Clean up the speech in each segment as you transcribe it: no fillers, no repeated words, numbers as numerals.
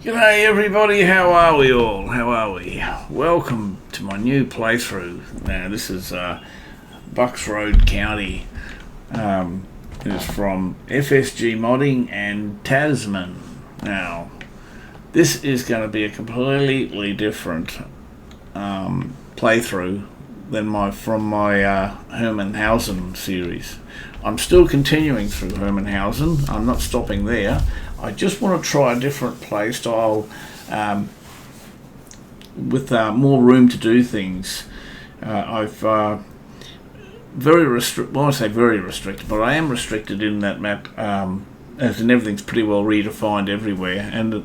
G'day everybody, how are we all? How are we? Welcome to my new playthrough. Now this is Bucks Road County. It's from FSG Modding and Tasman. Now this is going to be a completely different playthrough than my Hermanhausen series. I'm still continuing through Hermanhausen. I'm not stopping there. I just want to try a different play style with more room to do things. I've very restricted. Well, I say very restricted, but I am restricted in that map, as in everything's pretty well redefined everywhere. And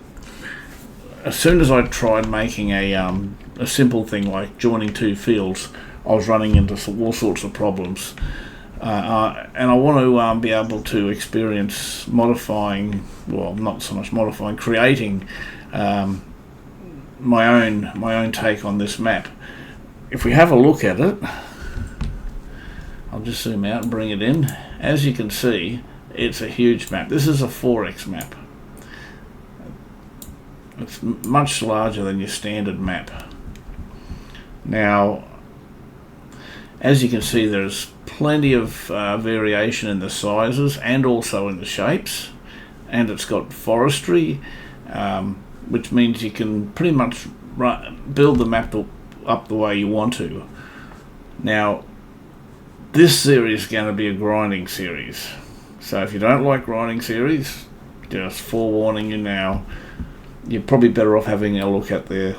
as soon as I tried making a simple thing like joining two fields, I was running into all sorts of problems. And I want to be able to experience modifying, well, not so much modifying, creating my own take on this map. If we have a look at it, I'll just zoom out and bring it in. As you can see, it's a huge map. This is a 4x map. It's much larger than your standard map. Now, as you can see, there's plenty of variation in the sizes and also in the shapes, and it's got forestry, which means you can pretty much build the map up the way you want to. Now, this series is going to be a grinding series, so if you don't like grinding series, just forewarning you now, you're probably better off having a look at the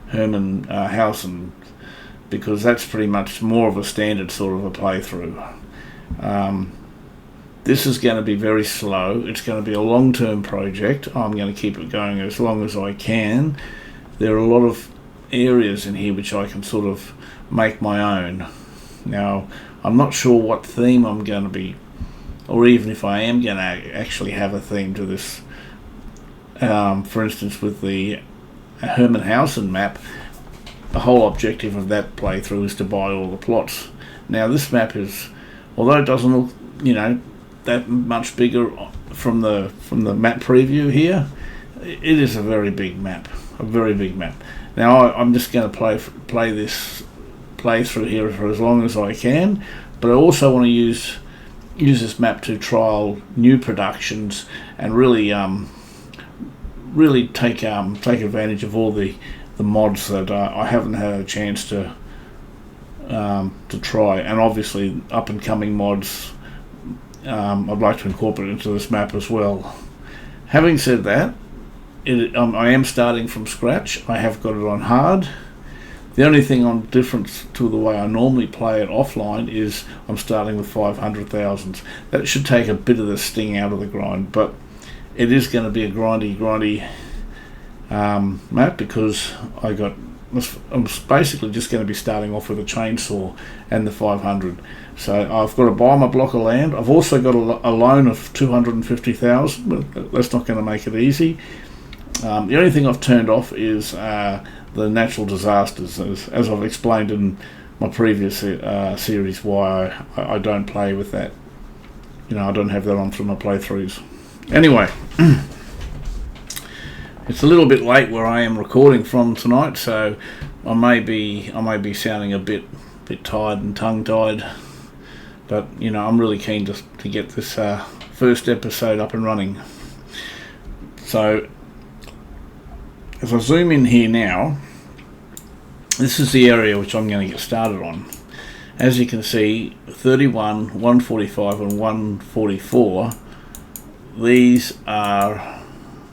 Hermanhausen, because that's pretty much more of a standard sort of a playthrough. This is going to be very slow. It's going to be a long-term project. I'm going to keep it going as long as I can. There are a lot of areas in here which I can sort of make my own. Now, I'm not sure what theme I'm going to be, or even if I am going to actually have a theme to this. For instance, with the Hermanhausen map, the whole objective of that playthrough is to buy all the plots. Now this map is, although it doesn't look, that much bigger from the map preview here, it is a very big map, Now I'm just going to play this playthrough here for as long as I can, but I also want to use this map to trial new productions and really take advantage of all the mods that I haven't had a chance to try, and obviously up and coming mods I'd like to incorporate into this map as well. Having said that, I am starting from scratch. I have got it on hard. The only thing on difference to the way I normally play it offline is I'm starting with 500,000. That should take a bit of the sting out of the grind, but it is going to be a grindy map, because I'm basically just going to be starting off with a chainsaw and the 500. So I've got to buy my block of land. I've also got a loan of 250,000, but that's not going to make it easy. The only thing I've turned off is the natural disasters, as I've explained in my previous series, why I don't play with that. I don't have that on through my playthroughs. Anyway, it's a little bit late where I am recording from tonight, so I may be sounding a bit tired and tongue-tied, but I'm really keen to get this first episode up and running. So if I zoom in here now, this is the area which I'm going to get started on. As you can see, 31, 145 and 144, these are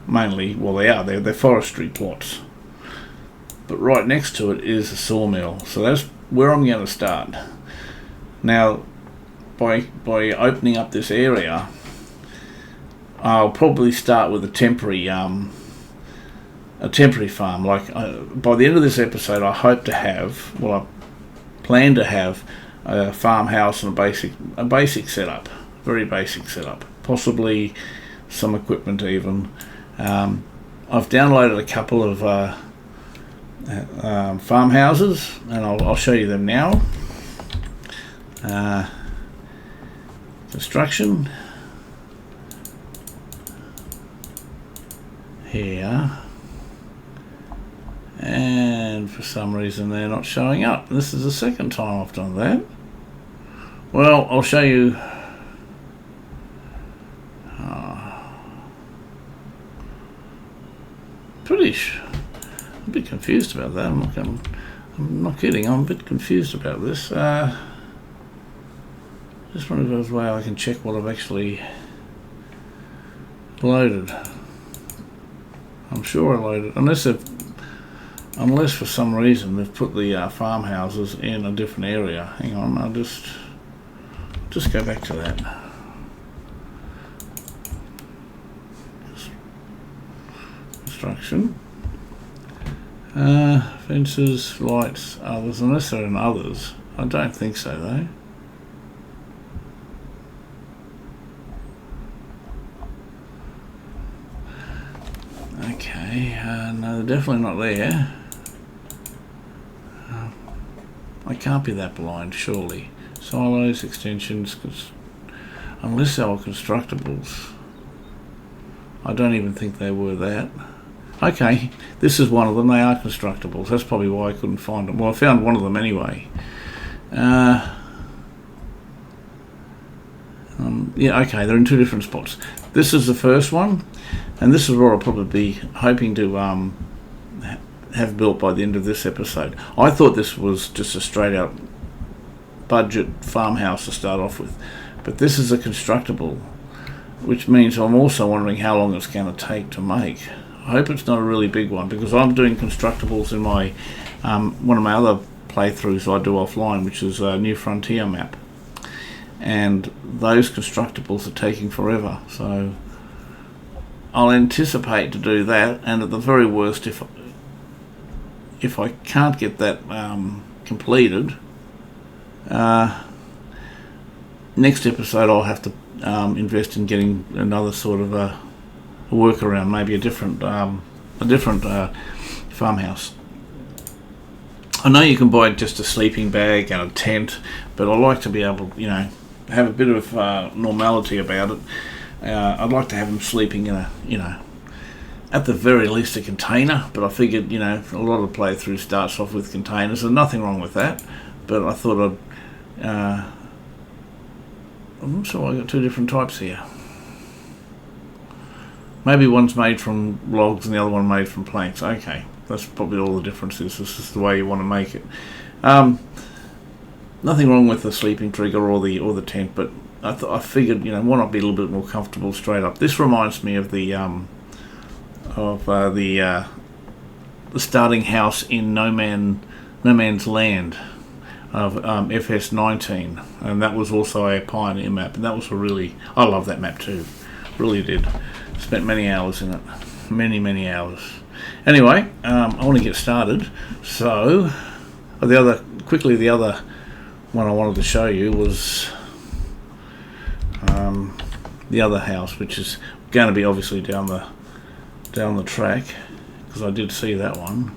mainly, they're forestry plots, but right next to it is a sawmill, so that's where I'm going to start. Now, by opening up this area, I'll probably start with a temporary farm. By the end of this episode, I hope to have, I plan to have a farmhouse and a basic setup, very basic setup, possibly some equipment even. I've downloaded a couple of farmhouses, and I'll show you them now. Construction. Here. and for some reason they're not showing up. This is the second time I've done that. Well, I'll show you. I'm a bit confused about that. I'm not kidding. I'm a bit confused about this. Just wonder if there's a way I can check what I've actually loaded. I'm sure I loaded, unless for some reason they've put the farmhouses in a different area. Hang on, I'll just go back to that. Construction, fences, lights, others. Unless there are in others, I don't think so though. Okay, no, they're definitely not there. I can't be that blind, surely. Silos, extensions, unless they were constructibles. I don't even think they were that. Okay, this is one of them. They are constructibles. That's probably why I couldn't find them. Well, I found one of them anyway. Yeah, okay, they're in two different spots. This is the first one, and this is what I'll probably be hoping to have built by the end of this episode. I thought this was just a straight out budget farmhouse to start off with, but this is a constructible, which means I'm also wondering how long it's going to take to make. I hope it's not a really big one, because I'm doing constructibles in my one of my other playthroughs I do offline, which is a New Frontier map, and those constructibles are taking forever, so I'll anticipate to do that. And at the very worst, if I can't get that completed, next episode I'll have to invest in getting another sort of a workaround, maybe a different farmhouse. I know you can buy just a sleeping bag and a tent, but I like to be able to, have a bit of normality about it. I'd like to have them sleeping in a, at the very least a container, but I figured, a lot of the playthrough starts off with containers. There's nothing wrong with that, but I thought so I got two different types here. Maybe one's made from logs and the other one made from planks. Okay, that's probably all the differences. This is the way you want to make it. Nothing wrong with the sleeping trigger or the tent, but I figured, why not be a little bit more comfortable straight up. This reminds me of the starting house in No Man's Land of FS19, and that was also a pioneer map, and that was I love that map too, really did. Spent many hours in it, many hours. Anyway, I want to get started. So the other one I wanted to show you was the other house, which is going to be obviously down the track, because I did see that one.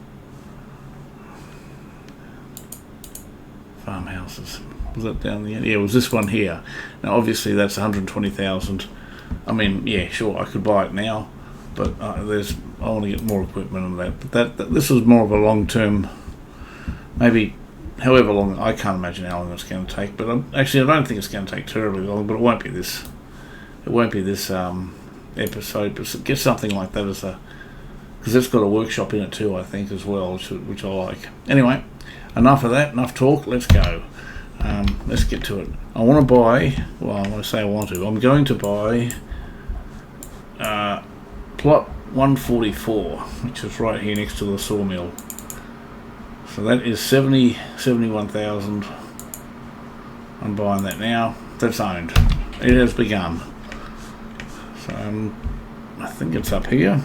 Farmhouses, was that down the end? Yeah, it was this one here. Now obviously that's 120,000. I mean, yeah, sure, I could buy it now, but I want to get more equipment and that. But this is more of a long-term, maybe however long. I can't imagine how long it's going to take. But actually, I don't think it's going to take terribly long. But it won't be this. It won't be this episode. But get something like that because it's got a workshop in it too, I think, as well, which I like. Anyway, enough of that. Enough talk. Let's go. Let's get to it. I want to buy. Well, I want to say I want to. I'm going to buy plot 144, which is right here next to the sawmill. So that is 71,000. I'm buying that now. That's owned. It has begun. So I think it's up here.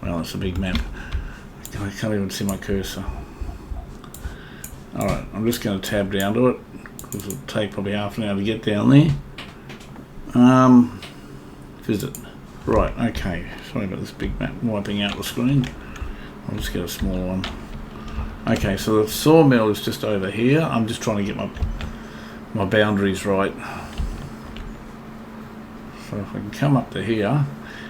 Well, it's a big map. I can't even see my cursor. Alright, I'm just going to tab down to it, because it'll take probably half an hour to get down there. Visit. Right, okay. Sorry about this big map wiping out the screen. I'll just get a smaller one. Okay, so the sawmill is just over here. I'm just trying to get my boundaries right. So if I can come up to here,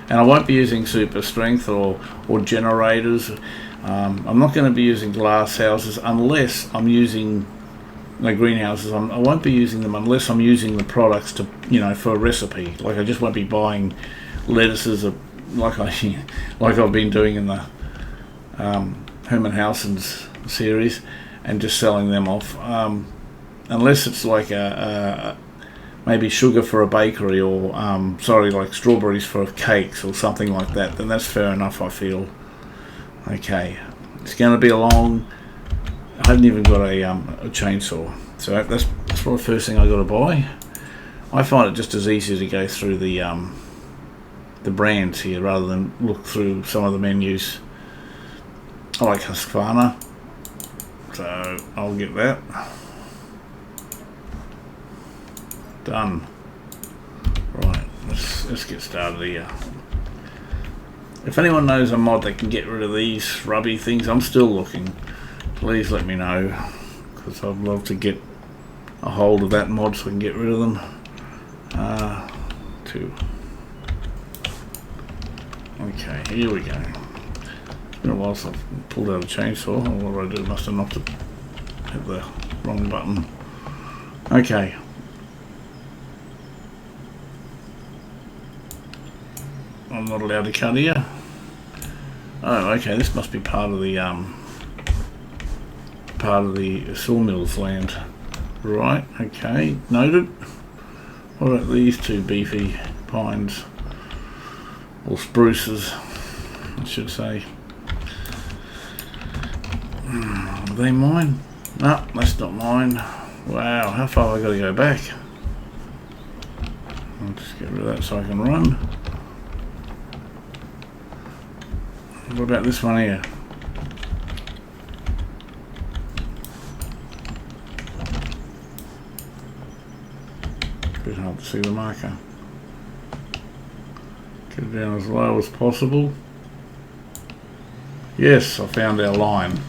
and I won't be using super strength or generators. I'm not going to be using glass houses unless I'm using greenhouses. I won't be using them unless I'm using the products to, for a recipe. Like I just won't be buying lettuces like I've been doing in the Herman Housen's series and just selling them off. Unless it's like maybe sugar for a bakery or like strawberries for cakes or something like that, then that's fair enough, I feel. Okay, it's going to be a long. I haven't even got a chainsaw, so that's probably the first thing I got to buy. I find it just as easy to go through the brands here rather than look through some of the menus. I like Husqvarna, so I'll get that. Done. Right, let's get started here. If anyone knows a mod that can get rid of these rubby things, I'm still looking. Please let me know, because I'd love to get a hold of that mod so I can get rid of them. 2. Okay, here we go. It's been a while since I've pulled out a chainsaw. What did I do? Must have knocked it, hit the wrong button. Okay. I'm not allowed to cut here. Oh, okay. This must be part of the sawmill's land. Right. Okay. Noted. What about these two beefy pines or spruces, I should say? Are they mine? No, that's not mine. Wow. How far have I got to go back? I'll just get rid of that so I can run. What about this one here? Bit hard to see the marker. Get it down as low as possible. Yes, I found our line.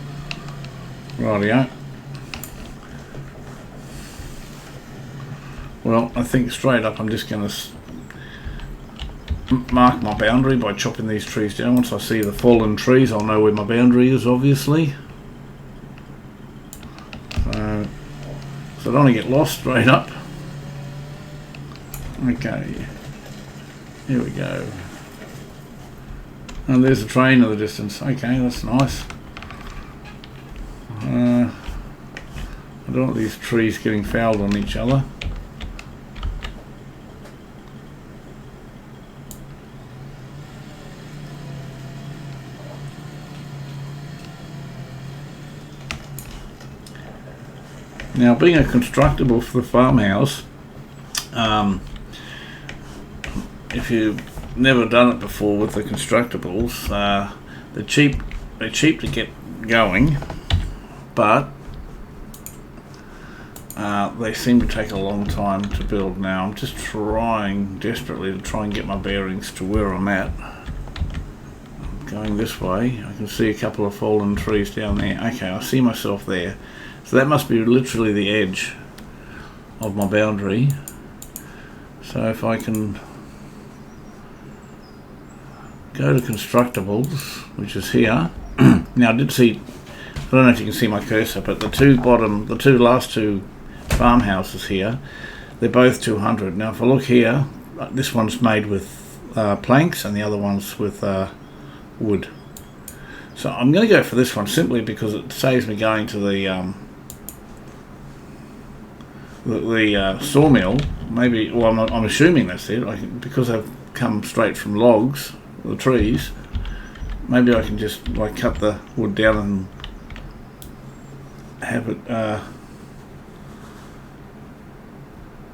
Rightio. Well, I think straight up I'm just going to mark my boundary by chopping these trees down. Once I see the fallen trees, I'll know where my boundary is, obviously. So I don't want to get lost straight up. Okay, here we go. And there's a train in the distance. Okay, that's nice. I don't want these trees getting fouled on each other. Now, being a constructible for the farmhouse, if you've never done it before with the constructibles, they're cheap to get going, but they seem to take a long time to build. Now I'm just trying desperately to try and get my bearings to where I'm at. I'm going this way. I can see a couple of fallen trees down there. Okay, I see myself there. So that must be literally the edge of my boundary. So if I can go to constructibles, which is here. Now I did see, I don't know if you can see my cursor, but the last two farmhouses here, they're both 200. Now if I look here, this one's made with planks and the other one's with wood. So I'm going to go for this one simply because it saves me going to the sawmill. Maybe, well, I'm assuming that's it. Because I've come straight from logs, the trees, maybe I can just like cut the wood down and have it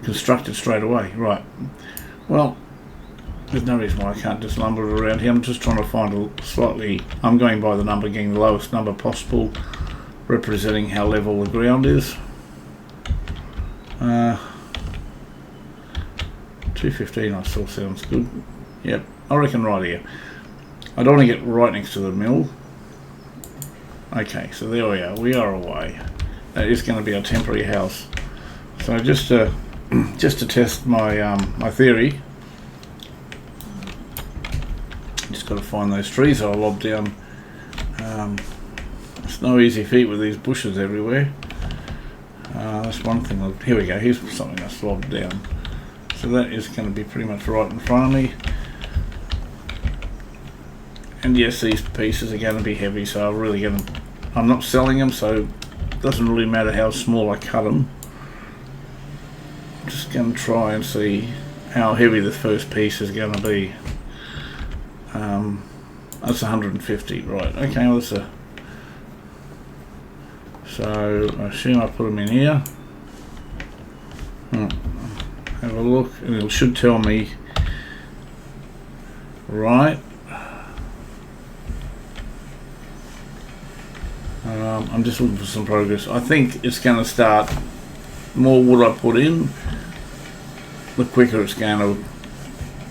constructed straight away. Right. Well, there's no reason why I can't just lumber it around here. I'm just trying to find I'm going by the number, getting the lowest number possible, representing how level the ground is. 215 I still sounds good. Yep, I reckon right here. I don't want to get right next to the mill. Okay, so there we are. We are away. That is going to be a temporary house. So just to test my my theory, Just got to find those trees that I lobbed down. It's no easy feat with these bushes everywhere. That's one thing. Here we go. Here's something that's lobbed down. So that is going to be pretty much right in front of me. And yes, these pieces are going to be heavy, so I'm not selling them, so it doesn't really matter how small I cut them. I'm just going to try and see how heavy the first piece is going to be. That's 150, right? Okay, well, so I assume I put them in here. Have a look, and it should tell me. Right. I'm just looking for some progress. I think it's going to start. The more wood I put in, the quicker it's going to.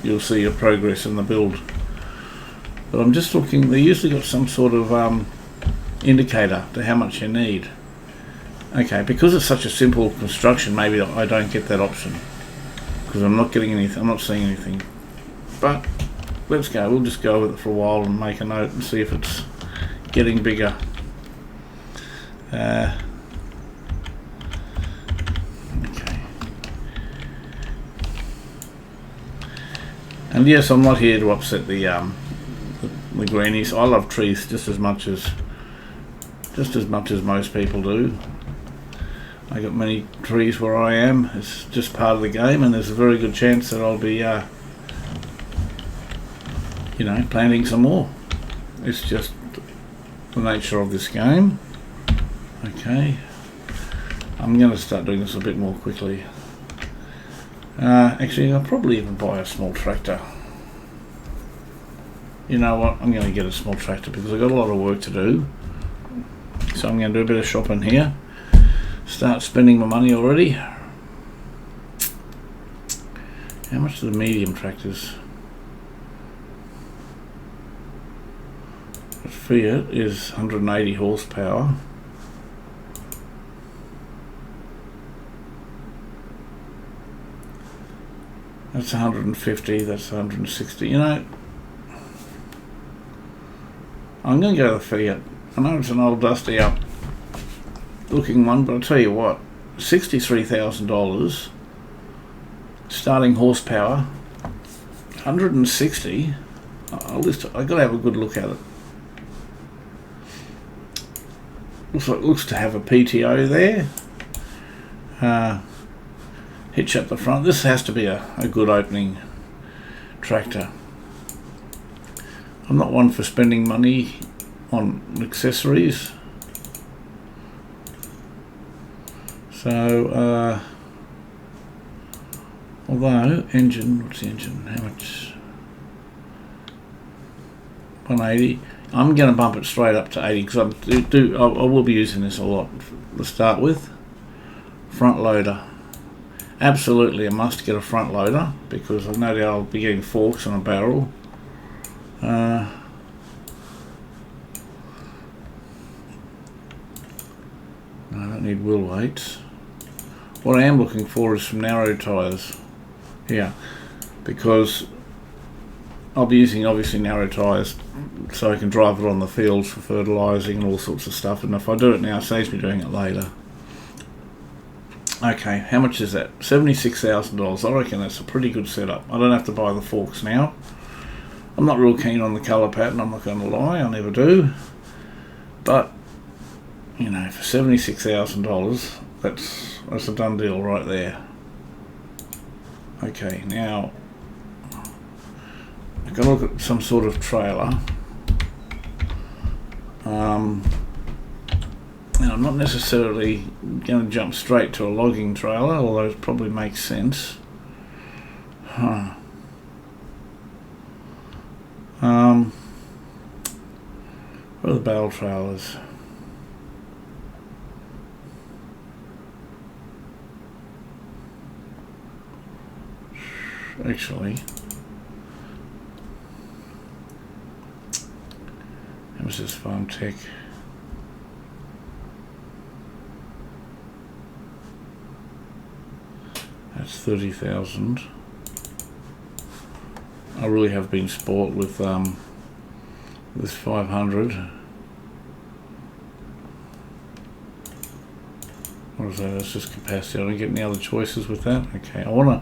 You'll see a progress in the build. But I'm just looking. They usually got some sort of indicator to how much you need. Okay, because it's such a simple construction, maybe I don't get that option because I'm not getting anything. I'm not seeing anything. But let's go. We'll just go with it for a while and make a note and see if it's getting bigger. Okay. And yes, I'm not here to upset the greenies. I love trees just as much as most people do. I got many trees where I am. It's just part of the game, and there's a very good chance that I'll be, planting some more. It's just the nature of this game. Okay, I'm going to start doing this a bit more quickly. Actually, I'll probably even buy a small tractor. You know what? I'm going to get a small tractor because I've got a lot of work to do. So I'm going to do a bit of shopping here. Start spending my money already. How much are the medium tractors? The Fiat is 180 horsepower. That's 150, that's 160. You know, I'm going to go to the Fiat. I know it's an old dusty up looking one, but I'll tell you what, $63,000 starting horsepower, 160. I've got to have a good look at it. Looks to have a PTO there. Hitch up the front. This has to be a good opening tractor. I'm not one for spending money on accessories. So, although engine, what's the engine? How much? 180. I'm going to bump it straight up to 80 because I will be using this a lot to start with. Front loader. Absolutely a must get a front loader because I know that I'll be getting forks on a barrel. I don't need wheel weights. What I am looking for is some narrow tyres. Yeah, because I'll be using obviously narrow tyres so I can drive it on the fields for fertilising and all sorts of stuff, and if I do it now it saves me doing it later. Okay, how much is that? $76,000. I reckon that's a pretty good setup. I don't have to buy the forks now. I'm not real keen on the colour pattern, I'm not going to lie, I never do. But, you know, for $76,000, that's a done deal right there. Okay, now I've got to look at some sort of trailer. And I'm not necessarily going to jump straight to a logging trailer, although it probably makes sense. Where are the bale trailers? Actually, how much is Farm Tech? That's 30,000. I really have been sport with this 500. What is that? That's just capacity. I don't get any other choices with that. Okay, I want to,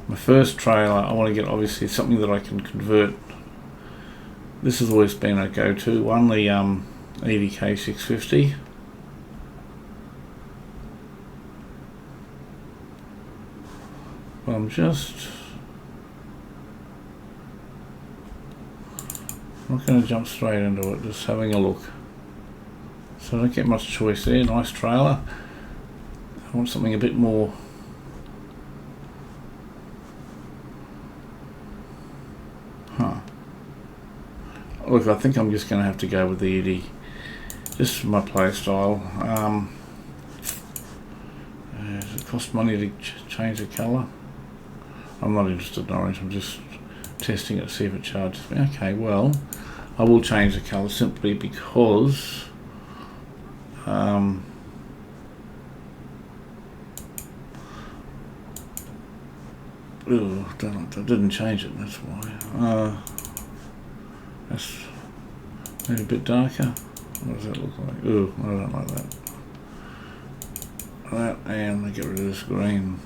my first trailer, I want to get obviously something that I can convert. This has always been a go-to one, the EDK 650. But I'm not going to jump straight into it, just having a look. So I don't get much choice there. Nice trailer. I want something a bit more. Look, I think I'm just going to have to go with the ED, just for my play style. Does it cost money to change the colour? I'm not interested in orange, I'm just testing it to see if it charges me. Okay, well, I will change the colour simply because I didn't change it, that's why. That's maybe a bit darker. What does that look like? Ooh, I don't like that. That, and I get rid of this green.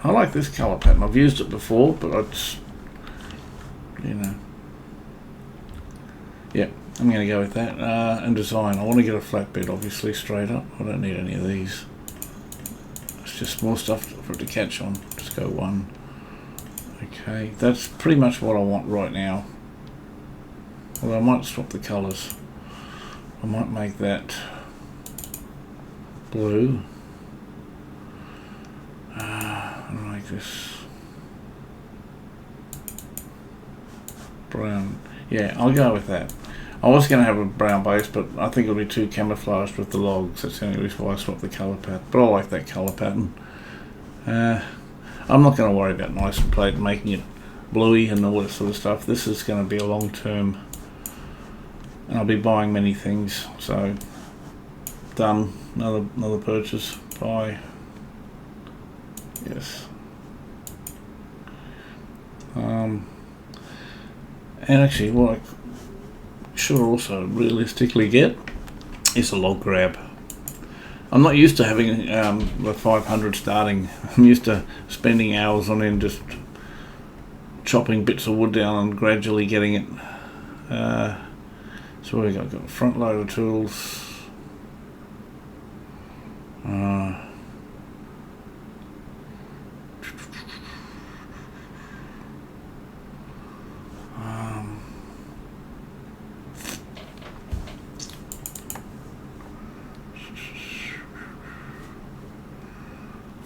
I like this colour pattern. I've used it before, but it's, you know. Yeah, I'm going to go with that. And design. I want to get a flatbed, obviously, straight up. I don't need any of these. It's just more stuff for it to catch on. Just go one. Okay, that's pretty much what I want right now. Although I might swap the colours. I might make that blue. And make this brown. Yeah, I'll go with that. I was going to have a brown base, but I think it'll be too camouflaged with the logs. That's the only reason why I swapped the colour pattern. But I like that colour pattern. I'm not going to worry about nice and plate and making it bluey and all that sort of stuff. This is going to be a long term, and I'll be buying many things. So done. Another purchase. Buy. Yes. And actually, what I should also realistically get is a log grab. I'm not used to having the 500 starting. I'm used to spending hours on end just chopping bits of wood down and gradually getting it. So we got front loader tools.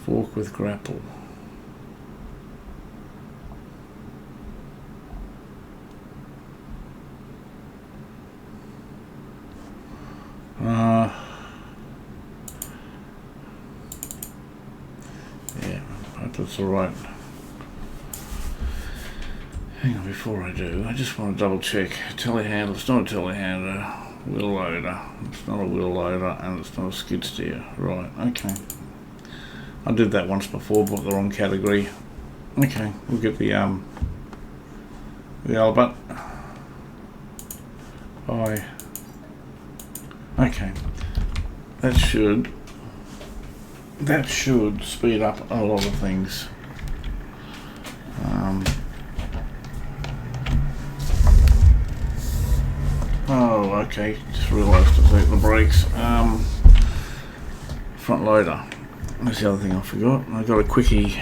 Fork with grapple. Yeah, hope that's alright. Hang on, before I do, I just want to double check. Telehandler, it's not a telehandler. Wheel loader, it's not a wheel loader, and it's not a skid steer. Right, okay. I did that once before, bought the wrong category. Okay, we'll get the Albert. Buy. Okay, that should speed up a lot of things. Oh, okay, just realised to take the brakes. Front loader. That's the other thing I forgot. I got a quickie.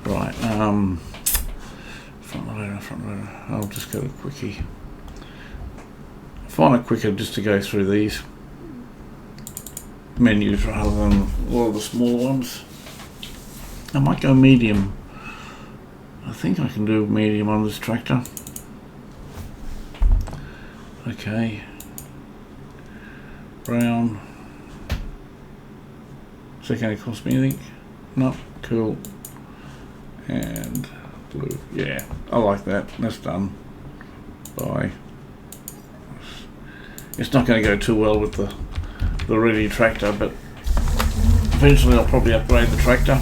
Right. Front loader. I'll just go to quickie. I find it quicker just to go through these menus rather than all of the small ones. I might go medium. I think I can do medium on this tractor. Okay, brown. Is that going to cost me anything? No, cool. And blue. Yeah, I like that. That's done. Bye. It's not going to go too well with the ready tractor, but Eventually I'll probably upgrade the tractor.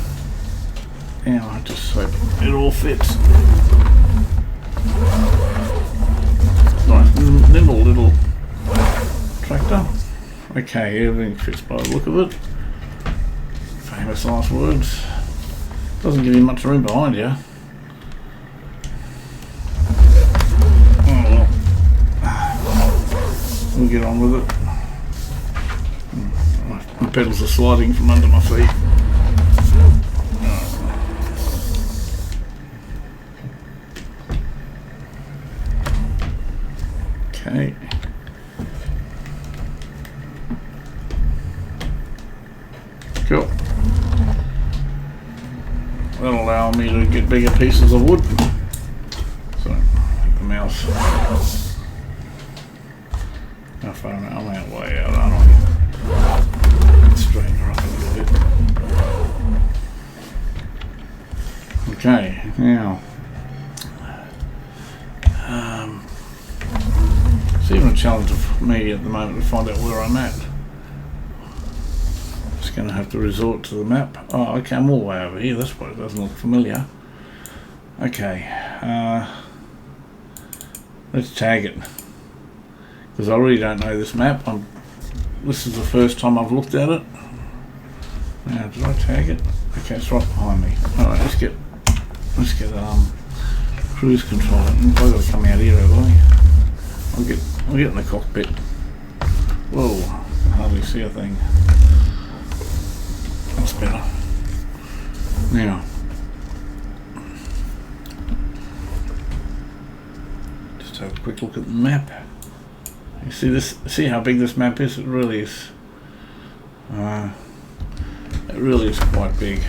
Yeah, I just hope it all fits. Nice little tractor. Okay, everything fits by the look of it. Famous last words. Doesn't give you much room behind you. Oh well. We'll get on with it. My pedals are sliding from under my feet. Okay. Cool. That'll allow me to get bigger pieces of wood. So, the mouse. How far am I? I'm out way out, aren't I? Straighten her up a little bit. Okay, now. It's even a challenge for me at the moment to find out where I'm at. Just going to have to resort to the map. Oh, okay, I'm all the way over here. That's why it doesn't look familiar. Okay, let's tag it. Because I really don't know this map. This is the first time I've looked at it. Now, did I tag it? Okay, it's right behind me. Alright, let's get cruise control. I've got to come out here, have I? I'll get in the cockpit. Whoa, I can hardly see a thing. That's better. Now, just have a quick look at the map. You see this? See how big this map is? It really is. It really is quite big.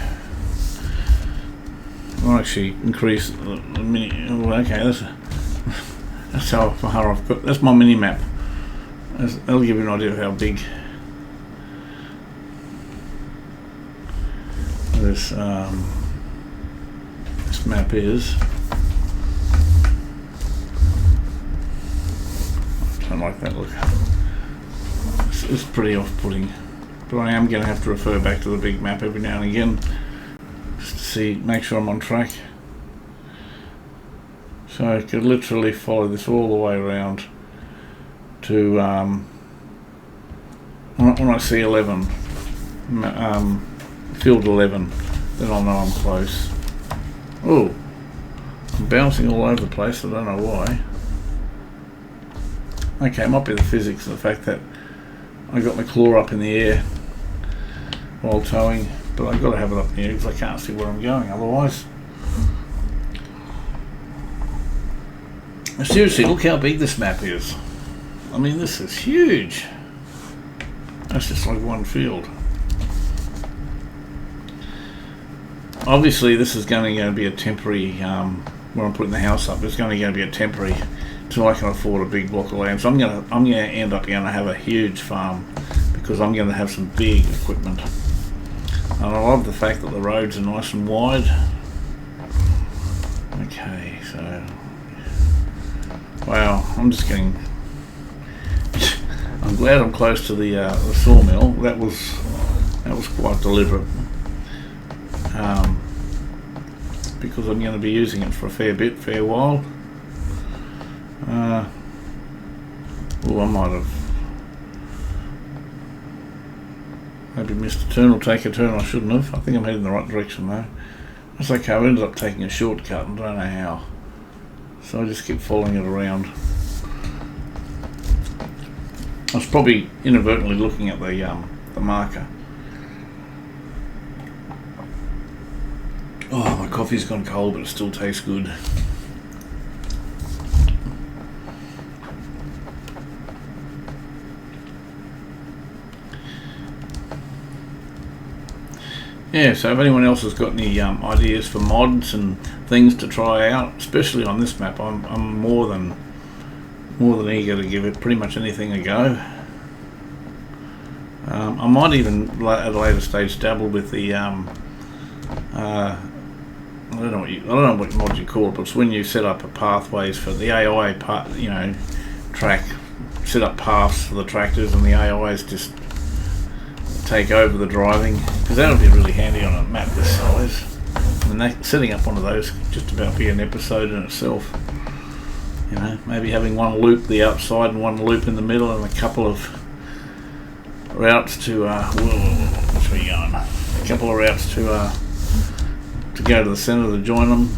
I'll actually increase the mini. Oh, okay, that's how far I've got. That's my mini map. That'll give you an idea of how big this map is. I don't like that look. It's pretty off-putting, but I am going to have to refer back to the big map every now and again just to see, make sure I'm on track. So I could literally follow this all the way around to when I see 11, field 11, then I'll know I'm close. Oh, I'm bouncing all over the place. I don't know why. Okay, it might be the physics, the fact that I got my claw up in the air while towing, but I've got to have it up in the air because I can't see where I'm going otherwise. Seriously, look how big this map is. I mean, this is huge. That's just like one field. Obviously, this is going to be a temporary, where I'm putting the house up, it's going to be a temporary until I can afford a big block of land. So I'm going to end up going to have a huge farm because I'm going to have some big equipment. And I love the fact that the roads are nice and wide. Okay, so wow, I'm just getting. I'm glad I'm close to the sawmill. That was quite deliberate, because I'm going to be using it for a fair while. Oh, I might have maybe missed a turn or take a turn I shouldn't have. I think I'm heading in the right direction though. That's okay, I ended up taking a shortcut and don't know how. So I just keep following it around. I was probably inadvertently looking at the marker. Oh, my coffee's gone cold but it still tastes good. Yeah, so if anyone else has got any ideas for mods and things to try out, especially on this map, I'm more than eager to give it pretty much anything a go. I might even at a later stage dabble with the I don't know what mod you call it, but it's when you set up a pathways for the AI part, track, set up paths for the tractors, and the AIs just take over the driving, because that would be really handy on a map this size. And setting up one of those could just about be an episode in itself. You know, maybe having one loop the outside and one loop in the middle, and a couple of routes to which way are you going? A couple of routes to go to the centre to join them.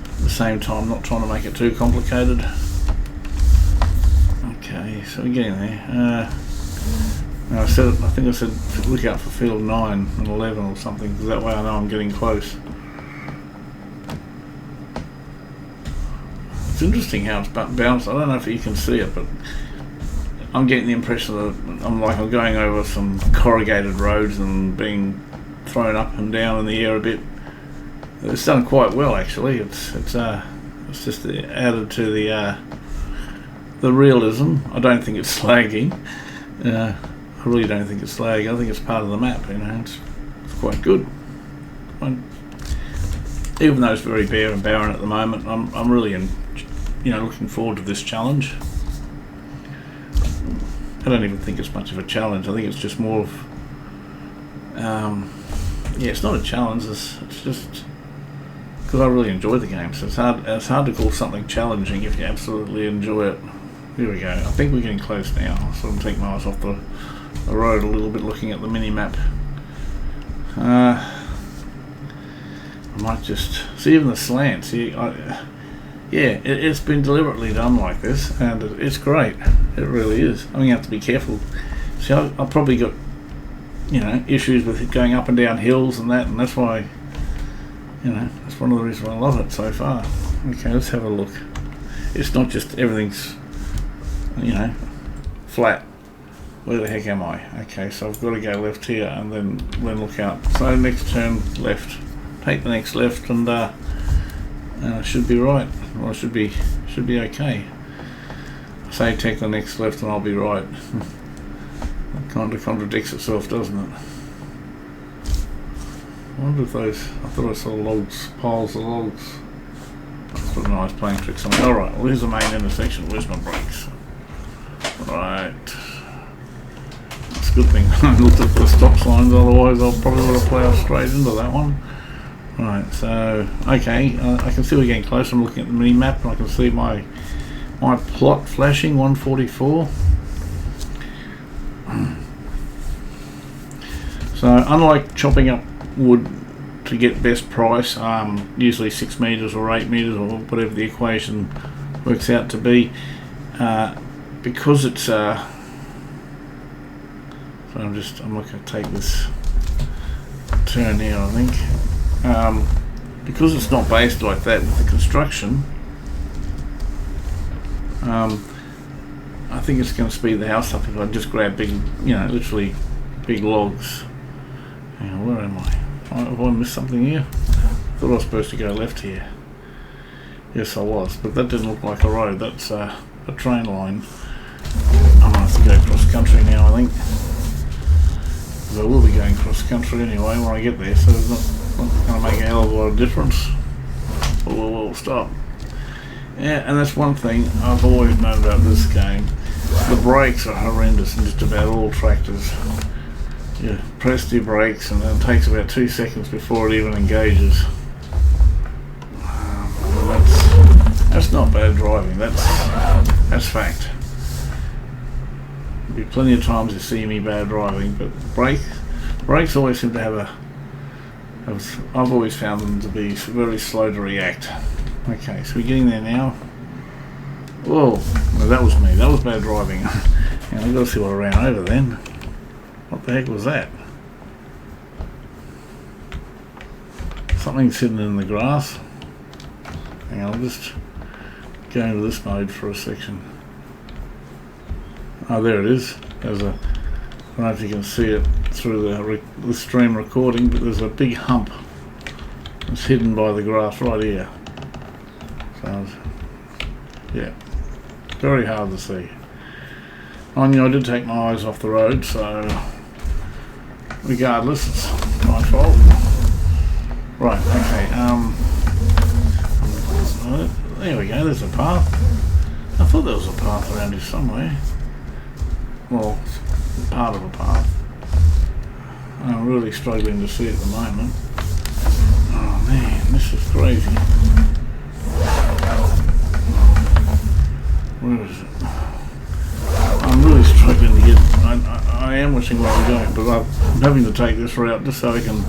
At the same time, not trying to make it too complicated. Okay, so we're getting there. I think I said look out for field 9 and 11 or something, because that way I know I'm getting close. It's interesting how it's bounced. I don't know if you can see it, but I'm getting the impression that I'm going over some corrugated roads and being thrown up and down in the air a bit. It's done quite well, actually. It's just added to the realism. I don't think it's slagging. I really don't think it's slag. I think it's part of the map. You know, it's quite good. Even though it's very bare and barren at the moment, I'm really looking forward to this challenge. I don't even think it's much of a challenge. I think it's just more of it's not a challenge. It's just because I really enjoy the game. So it's hard to call something challenging if you absolutely enjoy it. Here we go. I think we're getting close now. I'll sort of take my eyes off the road a little bit, looking at the mini map. I might just see even the slants. It's been deliberately done like this, and it's great. It really is. I mean, you have to be careful. See, I've probably got issues with it going up and down hills and that's why that's one of the reasons I love it so far. Okay, let's have a look. It's not just everything's flat. Where the heck am I? Okay, so I've got to go left here and then look out. So next turn left. Take the next left and I should be right. Or I should be okay. Say take the next left and I'll be right. It kind of contradicts itself, doesn't it? I wonder if I thought I saw logs, piles of logs. That's what nice playing tricks on me. Alright, well here's the main intersection. Where's my brakes? Right. It's a good thing I looked at the stop signs, otherwise I probably would have ploughed straight into that one. Right, so, okay, I can see we're getting close. I'm looking at the mini map and I can see my plot flashing, 144. So, unlike chopping up wood to get best price, usually 6 meters or 8 meters or whatever the equation works out to be, because it's so I'm not going to take this turn here, I think. Because it's not based like that with the construction, I think it's going to speed the house up if I just grab big, literally big logs. Hang on, where am I? Have I missed something here? I thought I was supposed to go left here. Yes, I was, but that didn't look like a road. That's a train line. I'm going to have to go cross country now, I think. Because I will be going cross country anyway when I get there, so it's not going to make a hell of a lot of difference. We'll stop. Yeah, and that's one thing I've always known about this game. The brakes are horrendous in just about all tractors. You press your brakes and then it takes about 2 seconds before it even engages. That's not bad driving. That's fact. There'll be plenty of times you see me bad driving, but brakes always seem to have I've always found them to be very slow to react. Okay, so we're getting there now. Whoa, no, that was me. That was bad driving. Yeah, I've got to see what I ran over then. What the heck was that? Something sitting in the grass. Hang on, I'll just go into this mode for a section. Oh, there it is. I don't know if you can see it through the stream recording, but there's a big hump that's hidden by the grass right here. So, yeah, very hard to see. I did take my eyes off the road, so regardless, it's my fault. Right, okay, there we go, there's a path. I thought there was a path around here somewhere. Well, part of a path. I'm really struggling to see at the moment. Oh man, this is crazy. Where is it? I'm really struggling to get. I am wishing where I'm going, but I'm having to take this route just so I can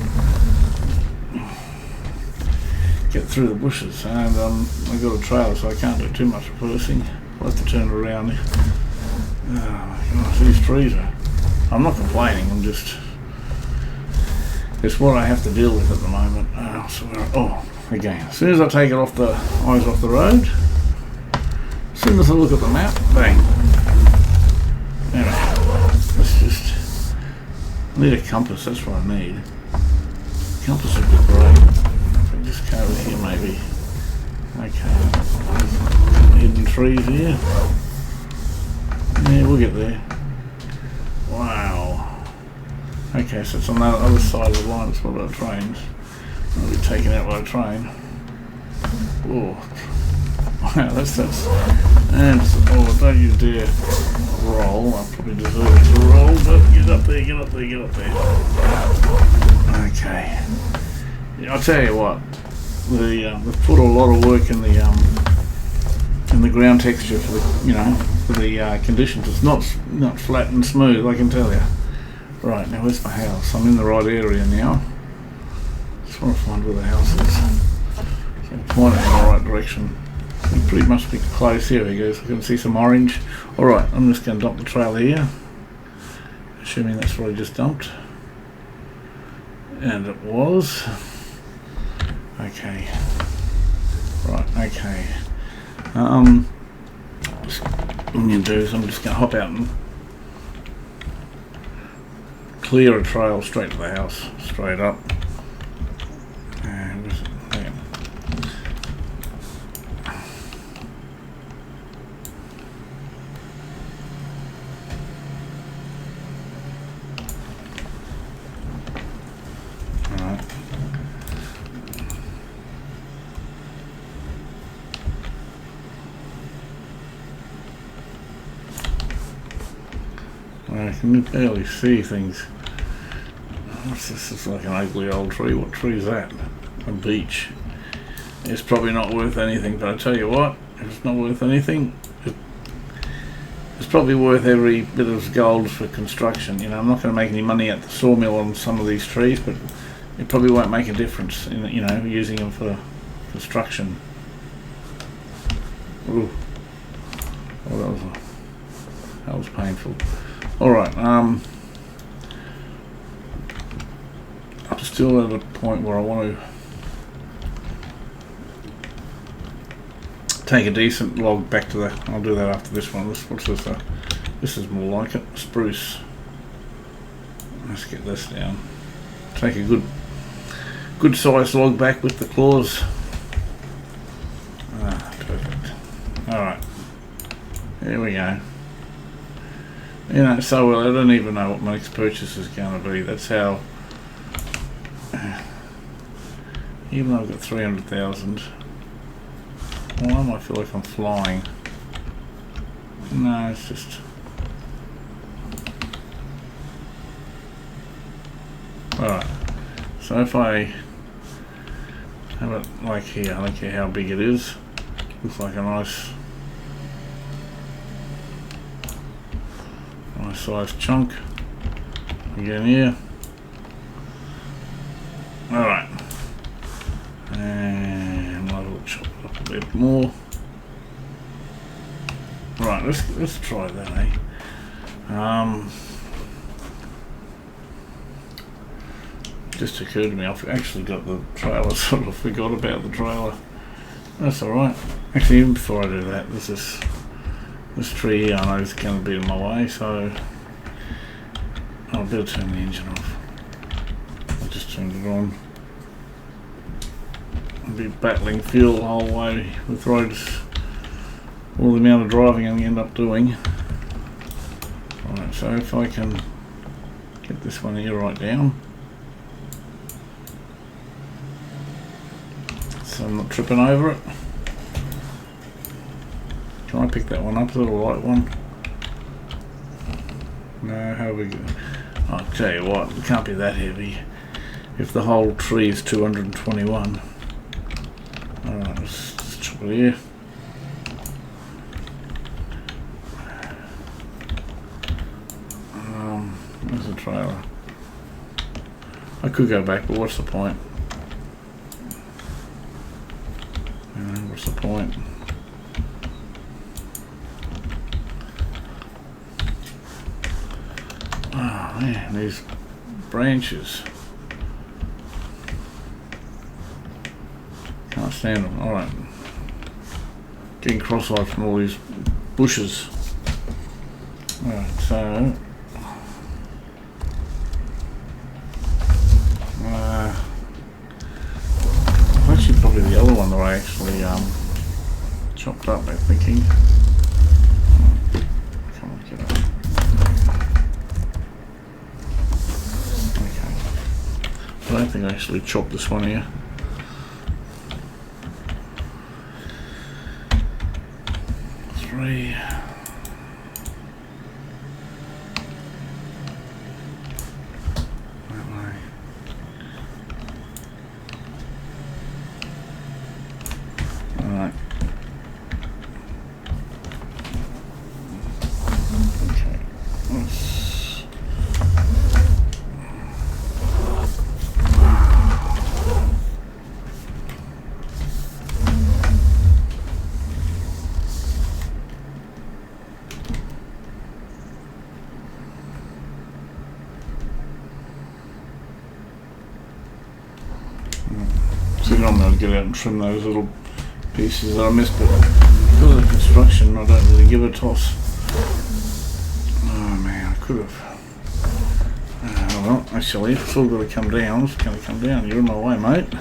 get through the bushes. And I've got a trailer, so I can't do too much reversing. I'll have to turn it around. Oh my gosh, these trees are. I'm not complaining. I'm just. It's what I have to deal with at the moment. Oh, again, as soon as I take it off the eyes off the road, as soon as I look at the map, bang. Anyway, let's just. I need a compass. That's what I need. Compass would be great. If I just go over here, maybe. Okay. Hidden trees here. Yeah, we'll get there. Wow. Okay, so it's on the other side of the line. It's one of the trains. I'll be taken out by a train. Oh, wow, that's. And oh, don't you dare roll. I probably deserve to roll, but get up there, get up there, get up there. Okay. Yeah, I'll tell you what. They've put a lot of work in the ground texture for the for the conditions. It's not flat and smooth, I can tell you. Right, now where's my house? I'm in the right area now. Just want to find where the house is. So point it in the right direction. It pretty must be close. Here we go. So I can see some orange. Alright, I'm just going to dump the trailer here. Assuming that's what I just dumped. And it was. Okay. Right, okay. What I'm going to do is I'm just going to hop out and clear a trail straight to the house, straight up. And yeah. Alright. I can barely see things. What's this? It's like an ugly old tree. What tree is that? A beech. It's probably not worth anything, but I tell you what, if it's not worth anything, it's probably worth every bit of gold for construction. You know, I'm not going to make any money at the sawmill on some of these trees, but it probably won't make a difference in, using them for construction. Ooh. Oh, that was painful. Alright, I'm still at a point where I want to take a decent log back to the. I'll do that after this one. What's this? This is more like it. Spruce. Let's get this down. Take a good sized log back with the claws. Perfect. Alright. There we go. So well, I don't even know what my next purchase is going to be. That's how. Even though I've got 300,000, why do I feel like I'm flying? No, it's just. Alright, so if I have it like here, I don't care how big it is, looks like a nice sized chunk. Again here. Alright. And I will chop it up a bit more. Right, let's try that, eh? Just occurred to me, I've actually got the trailer, sort of forgot about the trailer. That's alright. Actually, even before I do that, there's this tree here I know is going to be in my way, so I'll better turn the engine off. I just turned it on. I'll be battling fuel the whole way with roads, all the amount of driving I'm going to end up doing. Alright, so if I can get this one here right down, so I'm not tripping over it. Can I pick that one up? Is it a light one? No, how we go? I'll tell you what, it can't be that heavy. If the whole tree is 221. Alright, let's chop it here. Where's the trailer? I could go back, but what's the point? What's the point? Oh man, these branches. Can't stand them. Alright. Getting cross-eyed from all these bushes. Alright, so actually probably the other one that I actually chopped up, I'm thinking. Come on, get up. Okay. I don't think I actually chopped this one here. Three. Alright. Okay. So I'm going to get out and trim those little pieces that I missed, but because of the construction I don't really give a toss. Oh man, I could have. Well, actually, if it's all got to come down, it's going to come down. You're in my way, mate.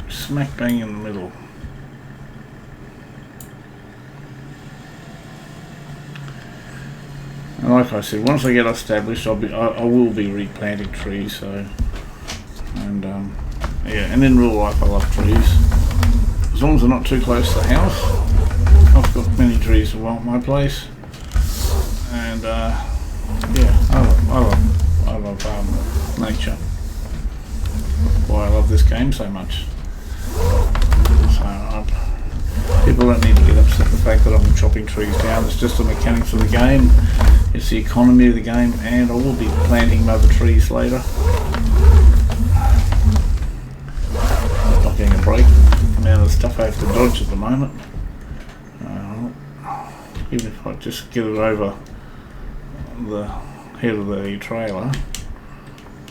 Smack bang in the middle. And like I said, once I get established, I will be replanting trees. So, and yeah, and in real life, I love trees. As long as they're not too close to the house. I've got many trees around my place, and yeah, I love nature. That's why I love this game so much. So people don't need to get upset with the fact that I'm chopping trees down. It's just the mechanics of the game. It's the economy of the game, and I will be planting other trees later. Not getting a break from the amount of stuff I have to dodge at the moment. Even if I just get it over the head of the trailer,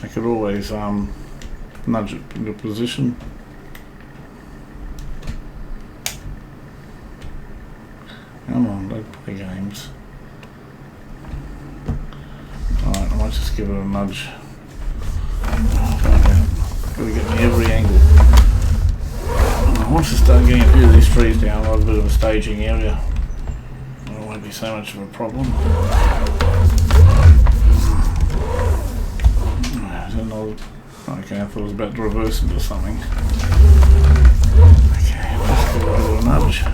I could always nudge it into position. Come on, don't play games. Alright, I might just give it a nudge. Gotta get me every angle. Once I start getting a few of these trees down, I'll have a bit of a staging area. It won't be so much of a problem. Okay, I thought I was about to reverse into something. Okay, let's give it a little nudge.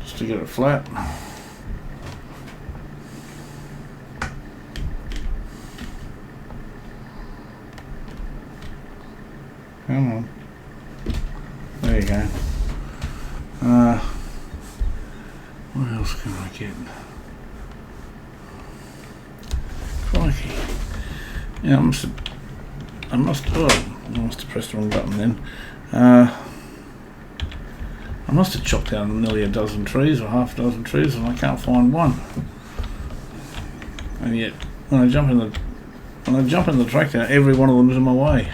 Just to get it flat. Come on. There you go. What else can I get? Crikey. Yeah, I must have pressed the wrong button then. I must have chopped down nearly a dozen trees or half a dozen trees, and I can't find one. And yet, when I jump in the tractor, every one of them is in my way.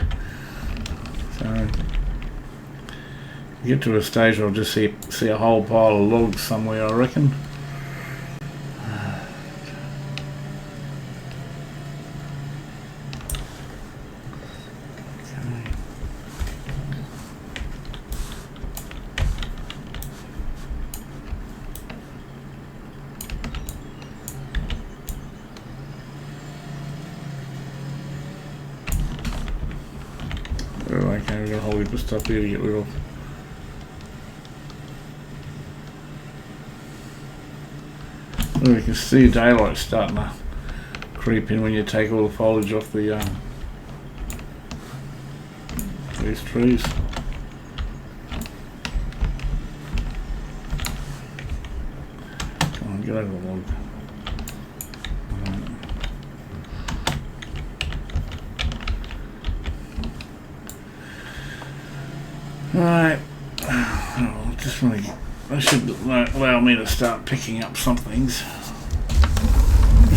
So, get to a stage where I'll just see a whole pile of logs somewhere, I reckon. Okay, we've got a whole heap of stuff here to get rid of. Well, you can see daylight starting to creep in when you take all the foliage off the these trees. Come on, get over the log. Right. Oh, just really, that should allow me to start picking up some things.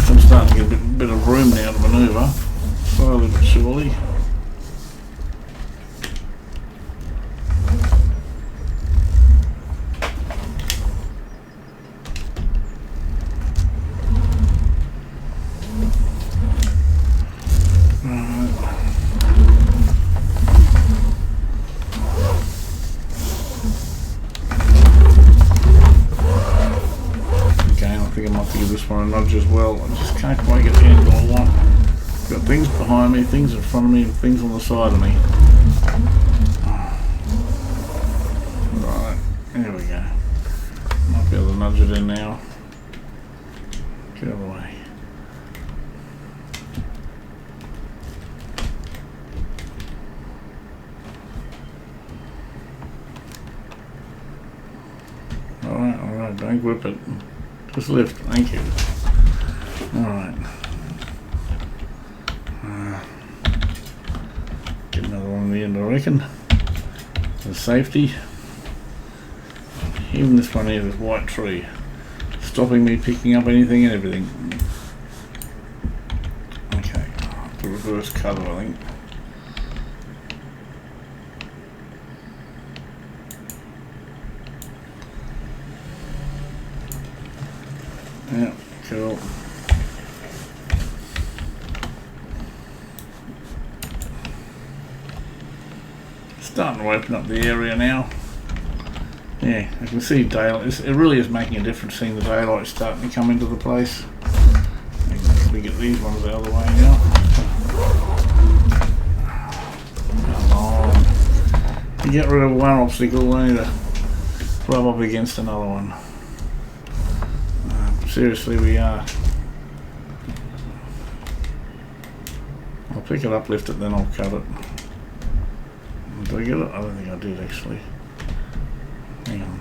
I'm starting to get a bit of room now to manoeuvre, slowly but surely. Nudge as well. I just can't quite get the angle I want. Got things behind me, things in front of me, and things on the side of me. Right, there we go. Might be able to nudge it in now. Get out of the way. Alright, don't grip it. Just lift, thank you. Alright. Get another one in the end, I reckon. For safety. Even this one here, this white tree, stopping me picking up anything and everything. Okay, the reverse cover, I think. Yeah, cool. Starting to open up the area now. Yeah, I can see daylight. It really is making a difference seeing the daylight starting to come into the place. We get these ones out of the way now. Come on. To get rid of one obstacle, we need to rub up against another one. Seriously, we are. I'll pick it up, lift it, then I'll cut it. Did I get it? I don't think I did actually. Hang on.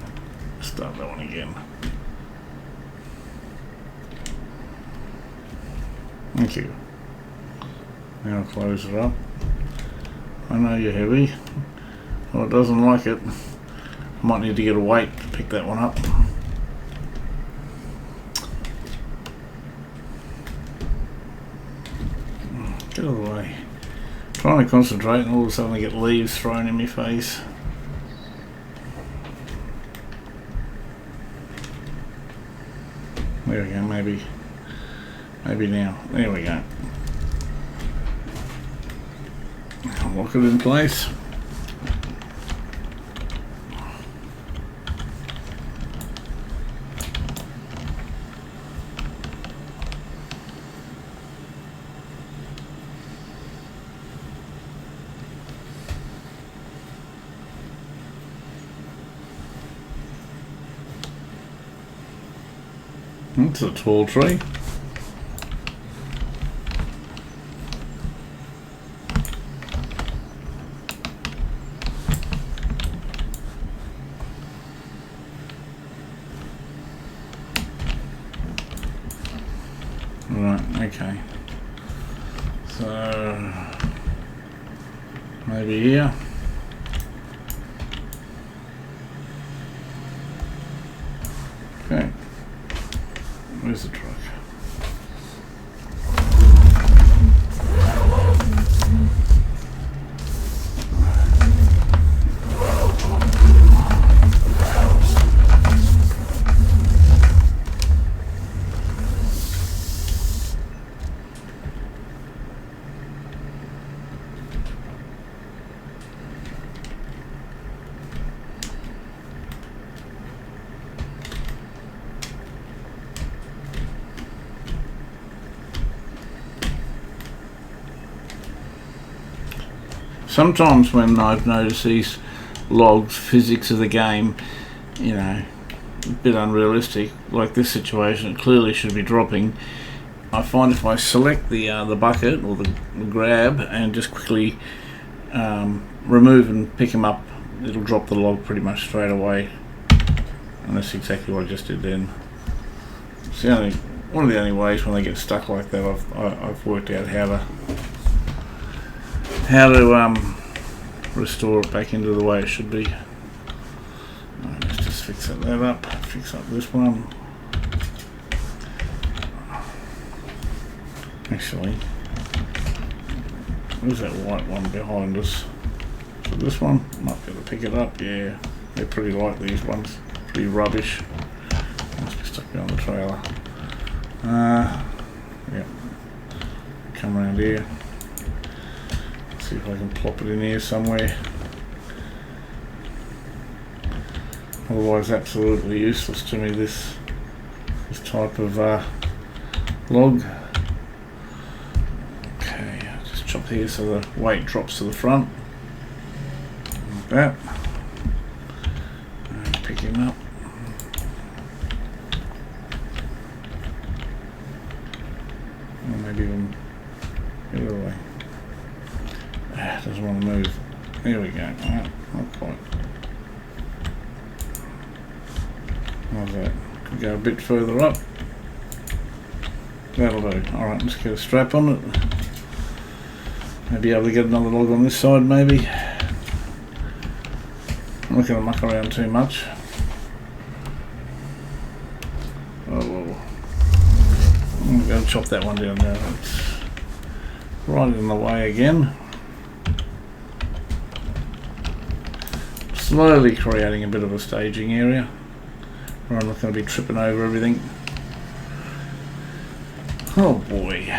Start that one again. Thank you. Now I'll close it up. I know you're heavy. Oh, it doesn't like it. I might need to get a weight to pick that one up. Get out of the way. Trying to concentrate and all of a sudden I get leaves thrown in my face. There we go, maybe now. There we go. I'll lock it in place. It's a tall tree. Right, okay. So maybe here. Okay. Where's the truck? Sometimes when I've noticed these logs, physics of the game, you know, a bit unrealistic. Like this situation, it clearly should be dropping. I find if I select the bucket or the grab and just quickly remove and pick them up, it'll drop the log pretty much straight away. And that's exactly what I just did then. It's one of the only ways when they get stuck like that I've worked out how to restore it back into the way it should be. Let's just fix that up, fix up this one. Actually, where's that white one behind us? So this one, might be able to pick it up. Yeah, they're pretty light, these ones, pretty rubbish. Must be stuck behind the trailer. Yeah, come around here. See if I can plop it in here somewhere. Otherwise, absolutely useless to me, this type of log. Okay, just chop here so the weight drops to the front. Like that. And pick him up. Or maybe even the other way. Doesn't want to move. There we go. Alright, not quite. How's that? Could go a bit further up. That'll do. Alright, let's get a strap on it. Maybe able to get another log on this side, maybe. I'm not going to muck around too much. Oh well. I'm going to chop that one down there. It's right in the way again. Slowly creating a bit of a staging area where I'm not going to be tripping over everything. Oh boy.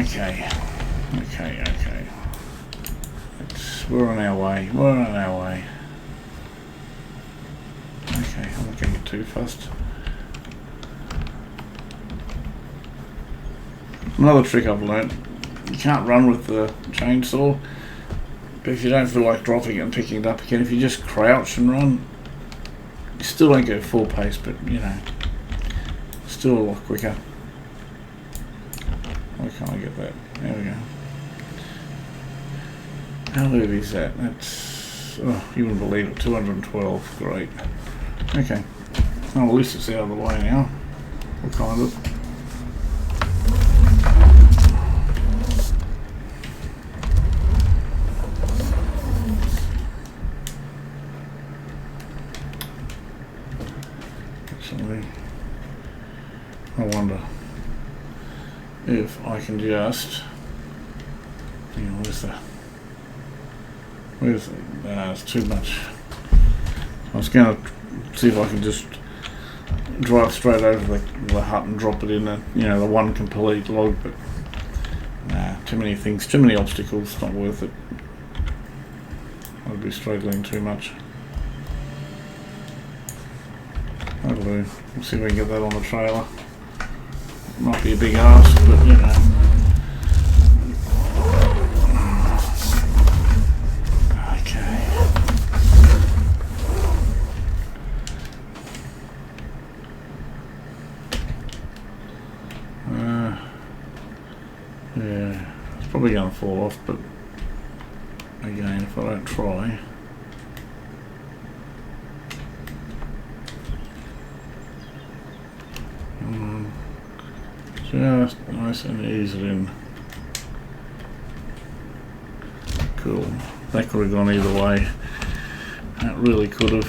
Okay. We're on our way. Okay, I'm not going to get too fussed. Another trick I've learnt, you can't run with the chainsaw, but if you don't feel like dropping it and picking it up again, if you just crouch and run, you still don't go full pace, but you know, still a lot quicker. Why can't I get that? There we go. How heavy is that? That's, oh, you wouldn't believe it, 212, great. Okay, well, at least it's out of the way now, or kind of. Actually, I wonder if I can just, where's it's too much. I was going to see if I can just drive straight over the hut and drop it in the one complete log, but nah, too many things, too many obstacles, not worth it. I'd be struggling too much. That'll do. We'll see if we can get that on the trailer. Might be a big ask, but you know. Yeah, it's probably going to fall off, but again, if I don't try. Just nice and easy in. Cool. That could have gone either way. That really could have.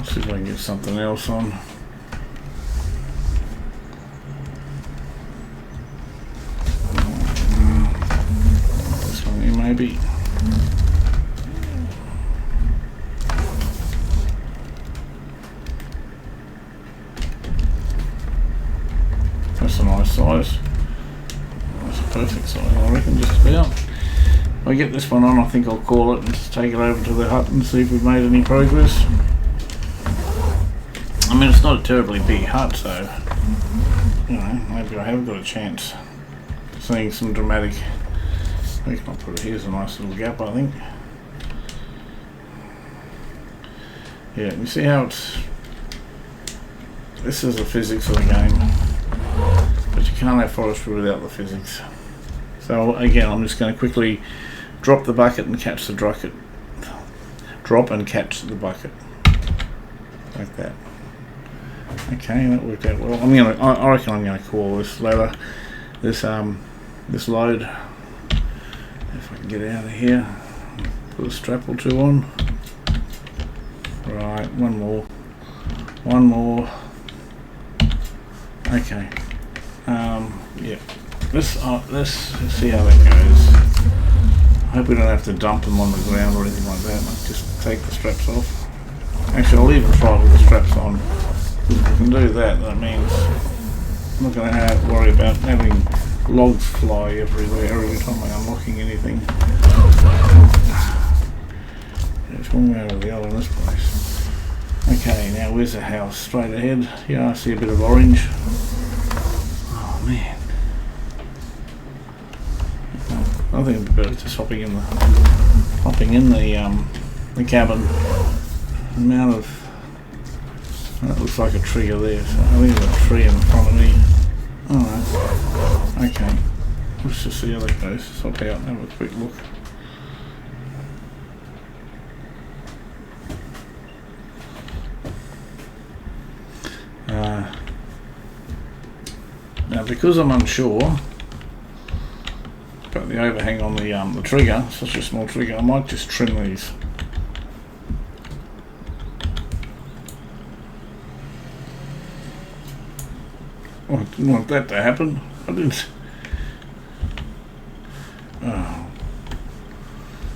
See if I can get something else on. This one here maybe. That's a nice size. That's a perfect size, I reckon, just about. If I get this one on, I think I'll call it and just take it over to the hut and see if we've made any progress. I mean, it's not a terribly big hut, so you know, maybe I have got a chance of seeing some dramatic. We can put it, here's a nice little gap, I think. Yeah, you see how it's, this is the physics of the game, but you can't have forestry without the physics. So again, I'm just going to quickly drop the bucket and catch the bucket. Drop and catch the bucket, like that. Okay, that worked out well. I reckon I'm gonna call this ladder, this load. If I can get out of here, put a strap or two on. Right, one more. Okay. Yeah. Let's see how that goes. I hope we don't have to dump them on the ground or anything like that. Like just take the straps off. Actually, I'll even try with the straps on. If I can do that, that means I'm not going to worry about having logs fly everywhere every time I'm unlocking anything. It's one way or the other in this place. Okay, now where's the house? Straight ahead. Yeah, I see a bit of orange. Oh man. I think it'd be better just hopping in the cabin. The amount of, that looks like a trigger there, so I think there's a tree in front of me. Alright, okay, let's just see how that goes. Let's hop out and have a quick look. Now because I'm unsure about the overhang on the trigger, such a small trigger, I might just trim these. Oh, I didn't want that to happen. I didn't. Oh,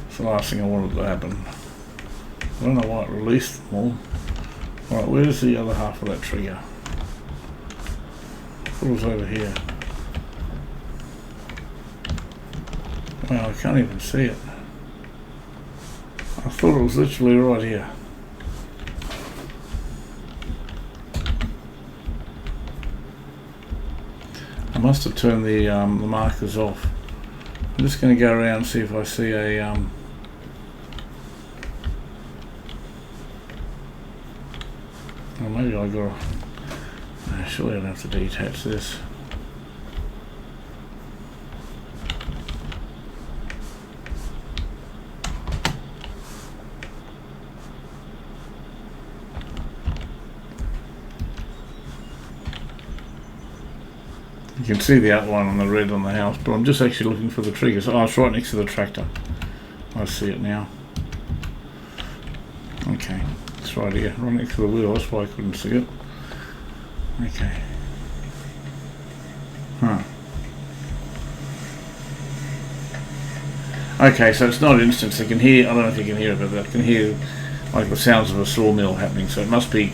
it's the last thing I wanted to happen. I don't know why it released them all. Alright, where's the other half of that trigger? I thought it was over here. Well, I can't even see it. I thought it was literally right here. I must have turned the markers off. I'm just going to go around and see if I see a well, maybe I got. Surely I don't have to detach this. You can see the outline on the red on the house, but I'm just actually looking for the triggers. Oh, it's right next to the tractor. I see it now. Okay, it's right here, right next to the wheel. That's why I couldn't see it. Okay. Huh. Okay, so it's not instant. I can hear, I don't know if you can hear it, but I can hear like the sounds of a sawmill happening. So it must be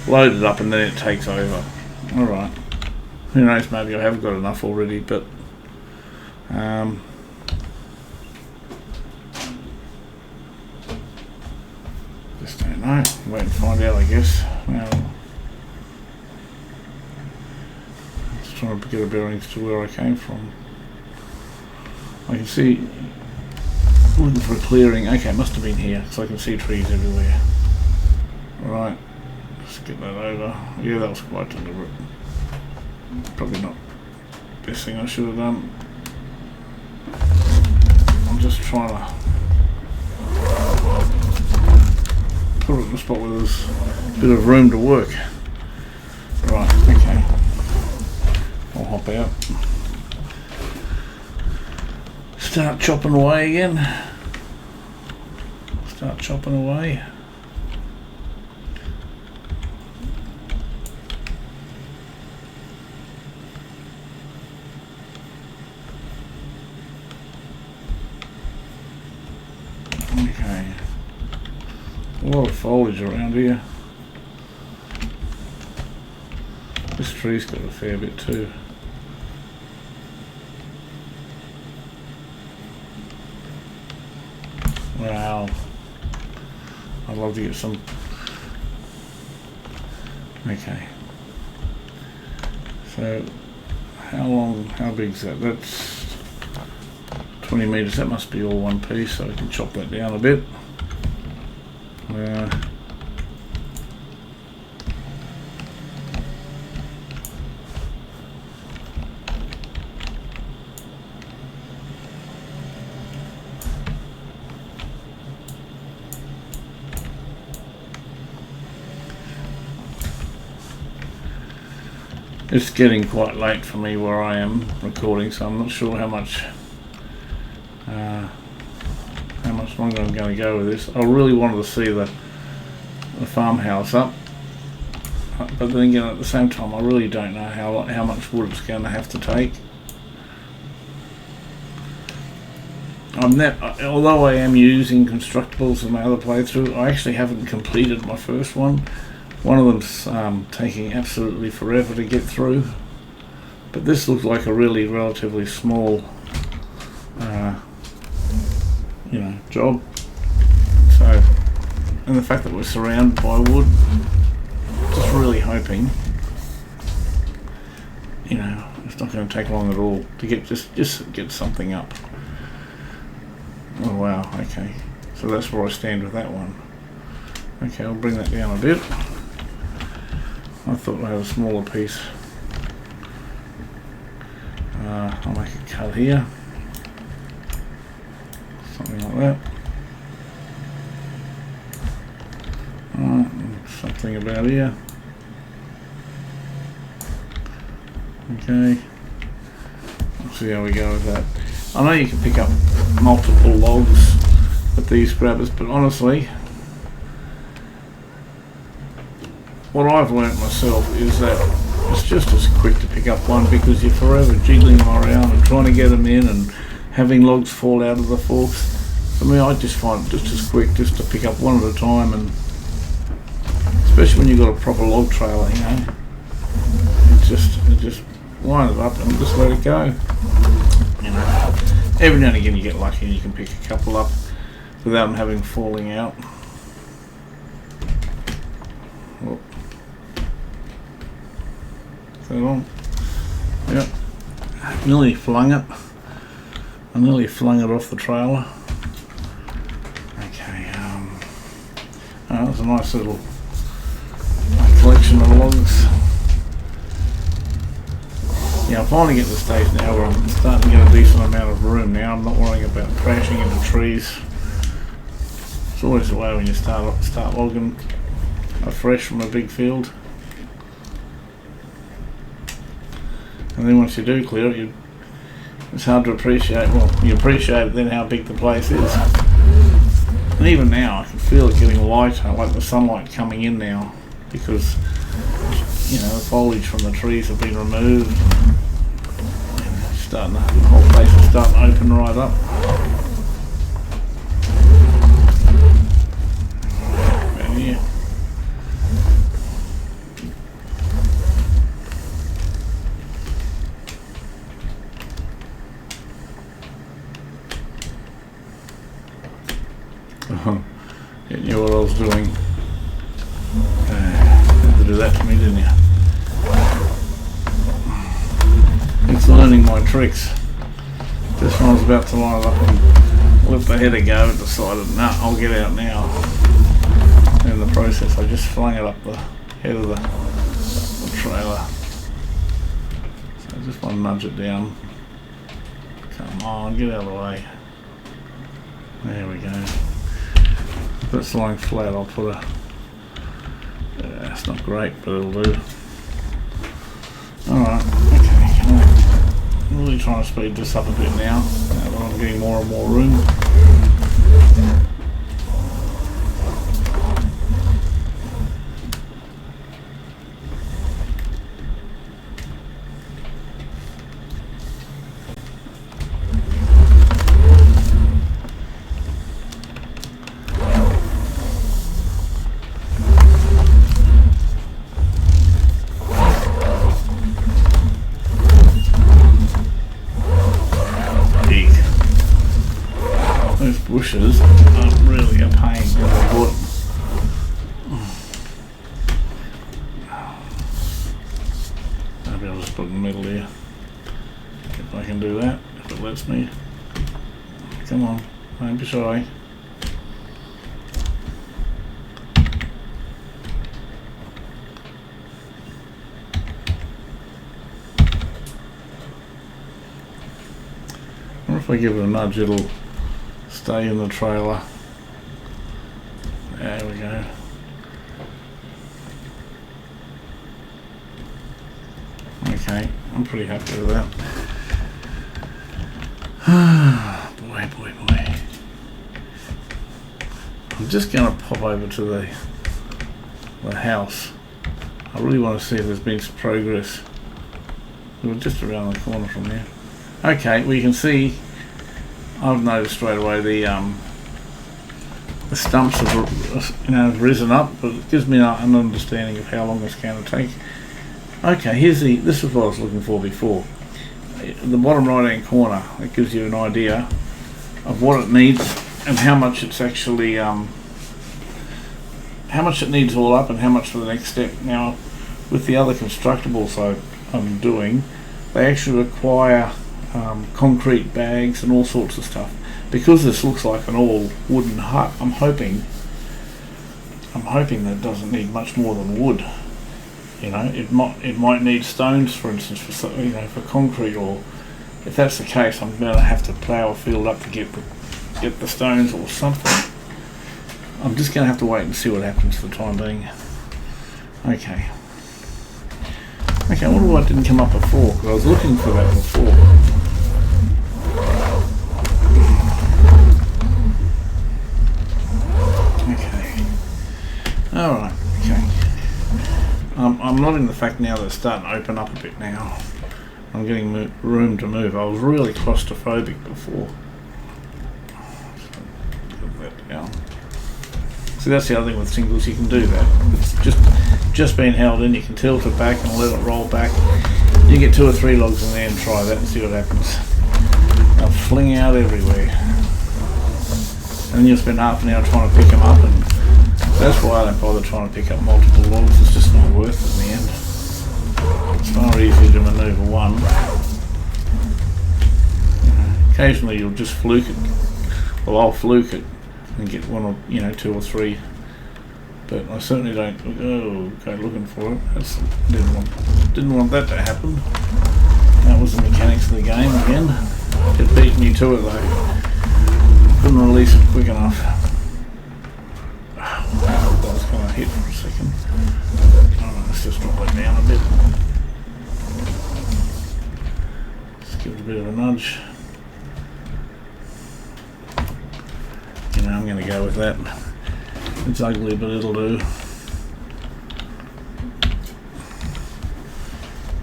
loaded up and then it takes over. Alright. Who knows, maybe I have got enough already, but just don't know. Wait and find out, I guess. Just trying to get a bearing as to where I came from. I can see, looking for a clearing. Okay, it must have been here, so I can see trees everywhere. Right, let's get that over. Yeah, that was quite deliberate. Probably not the best thing I should have done. I'm just trying to put it in a spot where there's a bit of room to work. Right, okay. I'll hop out. Start chopping away again. Start chopping away. Okay. A lot of foliage around here. This tree's got a fair bit too. Wow. I'd love to get some. Okay. So how big is that? That's 20 metres. That must be all one piece, so we can chop that down a bit. It's getting quite late for me where I am recording, so I'm not sure how much longer I'm going to go with this. I really wanted to see the farmhouse up, but then again at the same time I really don't know how much wood it's going to have to take. Although I am using constructibles in my other playthrough, I actually haven't completed my first one. One of them's taking absolutely forever to get through, but this looks like a really relatively small, job. So, and the fact that we're surrounded by wood, just really hoping, it's not going to take long at all to get just get something up. Oh wow, okay, so that's where I stand with that one. Okay, I'll bring that down a bit. I thought I had a smaller piece. I'll make a cut here, something like that. Something about here. Okay, let's see how we go with that. I know you can pick up multiple logs with these grabbers, but honestly, what I've learnt myself is that it's just as quick to pick up one, because you're forever jiggling them around and trying to get them in and having logs fall out of the forks. For me, I just find it just as quick just to pick up one at a time, and especially when you've got a proper log trailer, just line it up and just let it go. Every now and again you get lucky and you can pick a couple up without them having falling out. Oh. So long. Yep. Nearly flung it. I nearly flung it off the trailer. Okay, that was a nice little collection of logs. Yeah, I'm finally getting to the stage now where I'm starting to get a decent amount of room now. I'm not worrying about crashing into trees. It's always the way when you start logging afresh from a big field. And then once you do clear it, it's hard to appreciate. Well, you appreciate it then how big the place is. And even now, I can feel it getting lighter, like the sunlight coming in now, because the foliage from the trees have been removed. The whole place is starting to open right up. Right here. You knew what I was doing. Had to do that to me, didn't you? It's learning my tricks. Just when I was about to line it up and let the header go, and decided, nah, I'll get out now. In the process, I just flung it up the head of the trailer. So I just want to nudge it down. Come on, get out of the way. There we go. If it's lying flat, I'll put a... it's not great, but it'll do. Alright, okay. I'm really trying to speed this up a bit now that I'm getting more and more room. Those bushes are really a pain in the butt. Maybe I'll just split in the middle here. If I can do that, if it lets me. Come on, don't be shy. Or if I give it a nudge, it'll stay in the trailer. There we go. Okay, I'm pretty happy with that. boy. I'm just going to pop over to the house. I really want to see if there's been some progress. We're just around the corner from there. Okay, well you can see, I've noticed straight away the stumps have risen up, but it gives me an understanding of how long it's going to take. Okay, this is what I was looking for before. The bottom right hand corner, it gives you an idea of what it needs and how much it's actually how much it needs all up and how much for the next step. Now with the other constructibles I'm doing, they actually require concrete bags and all sorts of stuff. Because this looks like an all wooden hut, I'm hoping that it doesn't need much more than wood. You know, it might need stones, for instance, for concrete, or if that's the case, I'm going to have to plough a field up to get the stones or something. I'm just going to have to wait and see what happens for the time being. Okay, I wonder why it didn't come up before, because I was looking for that before. Okay, alright, okay. I'm loving the fact now that it's starting to open up a bit now. I'm getting room to move. I was really claustrophobic before. So put that down. See, that's the other thing with singles, you can do that. It's just being held in, you can tilt it back and let it roll back. You get 2 or 3 logs in there and try that and see what happens. They'll fling out everywhere. And then you'll spend half an hour trying to pick them up, and that's why I don't bother trying to pick up multiple logs. It's just not worth it in the end. It's far easier to manoeuvre one. Occasionally you'll just fluke it. Well, I'll fluke it and get 1 or 2 or 3. But I certainly don't go looking for it. Didn't want that to happen. That was the mechanics of the game again. It beat me to it though. Couldn't release it quick enough. I was going to hit for a second. Alright, let's just drop it down a bit. Just give it a bit of a nudge. I'm going to go with that. It's ugly, but it'll do.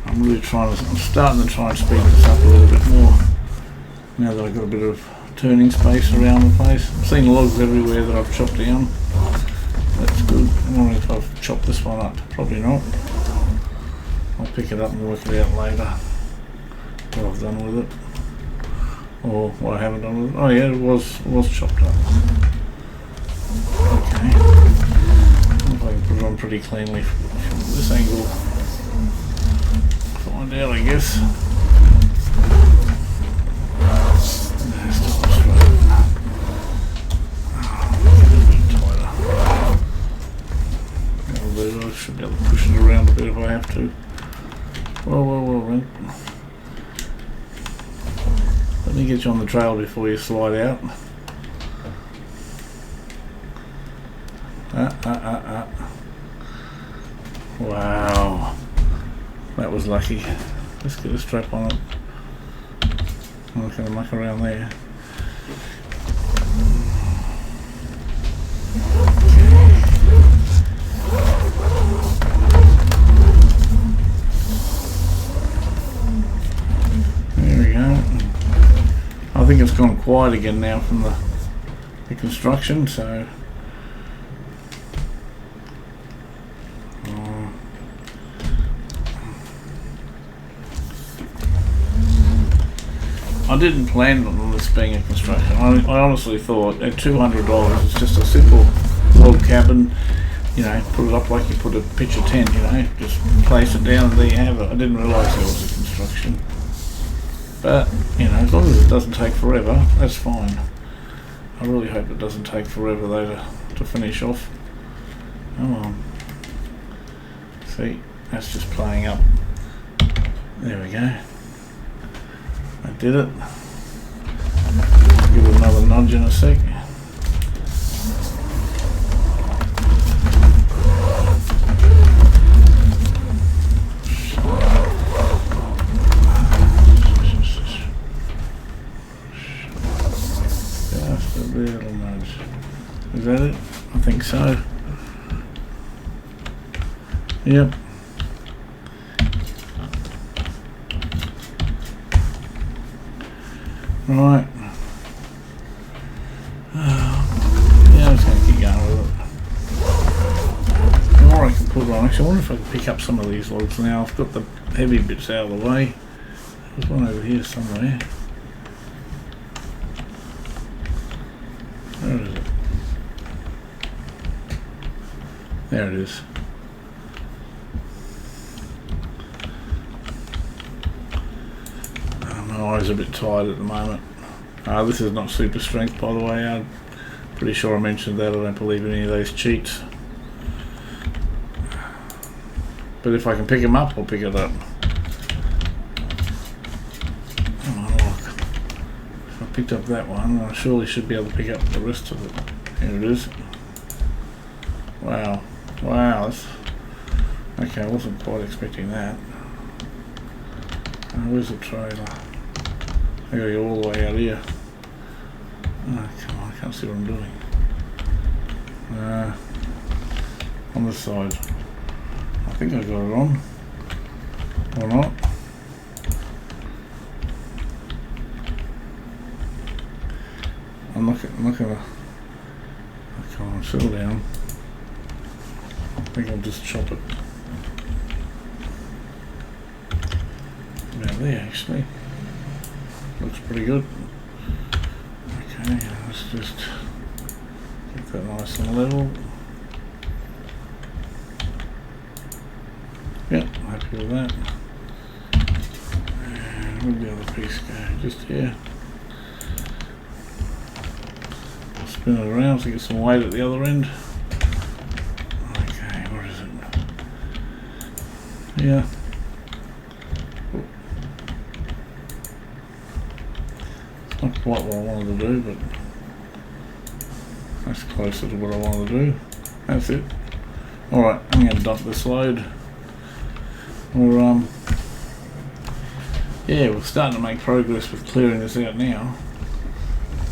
I'm starting to try and speed this up a little bit more. Now that I've got a bit of turning space around the place. I'm seeing logs everywhere that I've chopped down. That's good. I wonder if I've chopped this one up. Probably not. I'll pick it up and work it out later what I've done with it. Or what I haven't done with it. Oh yeah, it was chopped up. Okay. If I can put it on pretty cleanly from this angle. Find out, I guess. I should be able to push it around a bit if I have to. Well, let me get you on the trail before you slide out. Wow, that was lucky. Let's get a strap on it. I'm not going to muck around there. I think it's gone quiet again now from the construction, so I didn't plan on this being a construction. I honestly thought at $200 it's just a simple log cabin you know, put it up like you put a picture tent, you know, just place it down and there you have it. I didn't realise there was a construction. But, you know, as long as it doesn't take forever, that's fine. I really hope it doesn't take forever though to finish off. Come on. See, that's just playing up. There we go. I did it. Give it another nudge in a sec. Just a little nudge. Is that it? I think so. Yep. Right. Yeah, I'm just going to keep going with it. The more I can put it on, actually I wonder if I can pick up some of these logs now. I've got the heavy bits out of the way. There's one over here somewhere. Where is it? There it is. My eyes are a bit tired at the moment. This is not super strength, by the way. I'm pretty sure I mentioned that. I don't believe in any of those cheats. But if I can pick them up, I'll pick it up. Come on, look. If I picked up that one, I surely should be able to pick up the rest of it. Here it is. Wow. Wow. That's... Okay, I wasn't quite expecting that. Where's the trailer? I gotta go all the way out here. Oh, come on, I can't see what I'm doing. On this side. I think I got it on. Or not. I'm not gonna... Oh, come on, settle down. I think I'll just chop it. About there, actually. Looks pretty good. Okay, let's just get that nice and level. Yep, happy with that. And where'd the other piece go? Just here. Spin it around to get some weight at the other end. Okay, where is it? Yeah. Not quite what I wanted to do, but that's closer to what I wanted to do. That's it. Alright, I'm going to dump this load. Yeah, we're starting to make progress with clearing this out now.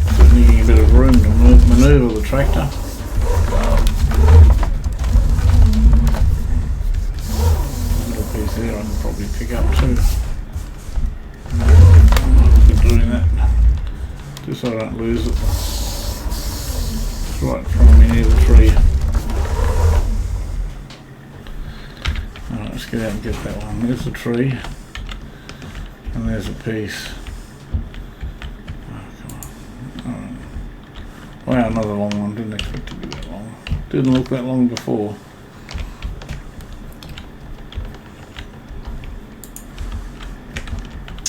Just needing a bit of room to manoeuvre the tractor. A little piece there I can probably pick up too. Doing that. Just so I don't lose it. It's right in front of me near the tree. Alright, let's get out and get that one. There's the tree. And there's a piece. Oh, come on. Alright. Wow, another long one. Didn't expect it to be that long. Didn't look that long before.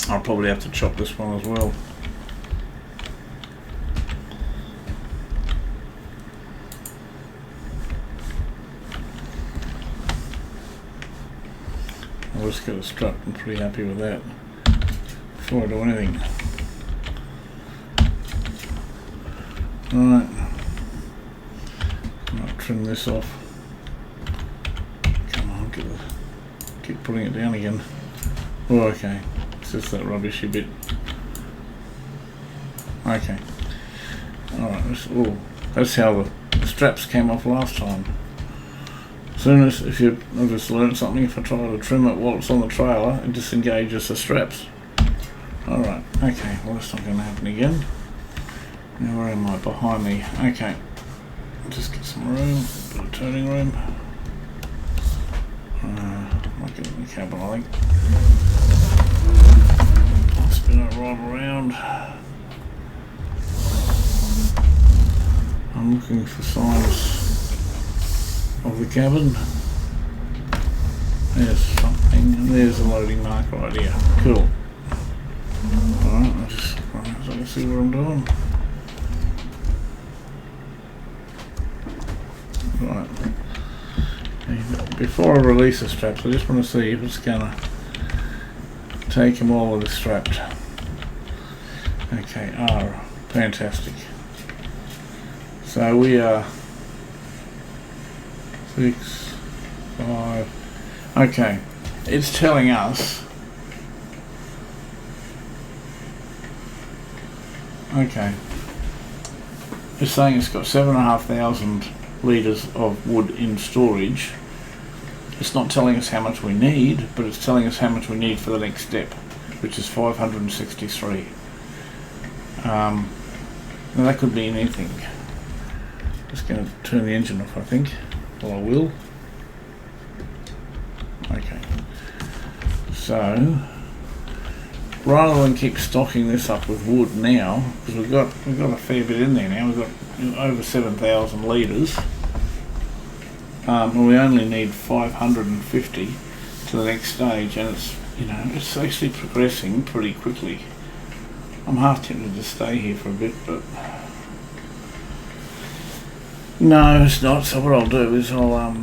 I'll probably have to chop this one as well. I'll just get it strapped. I'm pretty happy with that before I do anything. Alright. I'll trim this off. Come on, keep putting it down again. Oh, okay. It's just that rubbishy bit. Okay. Alright, that's how the straps came off last time. As soon as, I've just learned something, if I try to trim it while it's on the trailer, it disengages the straps. Alright, okay, well that's not going to happen again. Now where am I? Behind me. Okay. Just get some room, a bit of turning room. Might get it in the cabin, I think. I'll spin it right around. I'm looking for signs of the cabin. There's something, and there's a loading mark right here. Cool. Alright, let's see what I'm doing. Right. Before I release the straps, I just want to see if it's going to take them all with the strapped. Okay, fantastic. So we are 6, 5. Okay, it's telling us. Okay, it's saying it's got 7,500 litres of wood in storage. It's not telling us how much we need, but it's telling us how much we need for the next step, which is 563. Now that could be anything. Just going to turn the engine off, I think. Well, I will. Okay. So, rather than keep stocking this up with wood now, because we've got a fair bit in there now. We've got over 7,000 litres, and we only need 550 to the next stage, and it's actually progressing pretty quickly. I'm half tempted to stay here for a bit, but no, it's not. So what I'll do is I'll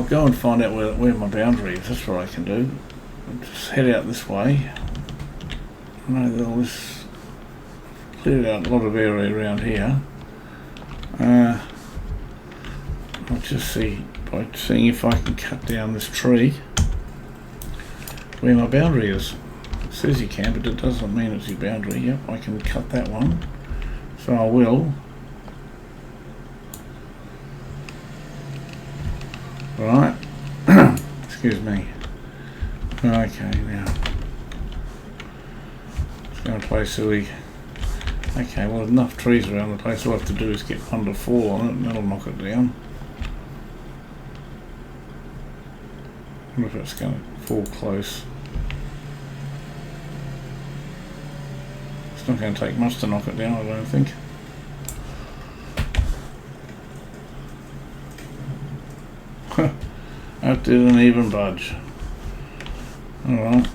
go and find out where my boundary is. That's what I can do. I'll just head out this way. I know that all this cleared out a lot of area around here. I'll just see by seeing if I can cut down this tree where my boundary is. It says you can, but it doesn't mean it's your boundary. Yep, I can cut that one. So I will. Right. Excuse me. Okay, now. It's going to play silly. Okay, well, enough trees around the place. All I have to do is get one to fall on it, and that'll knock it down. I wonder if it's going to fall close. It's not going to take much to knock it down, I don't think. That didn't even budge. Alright.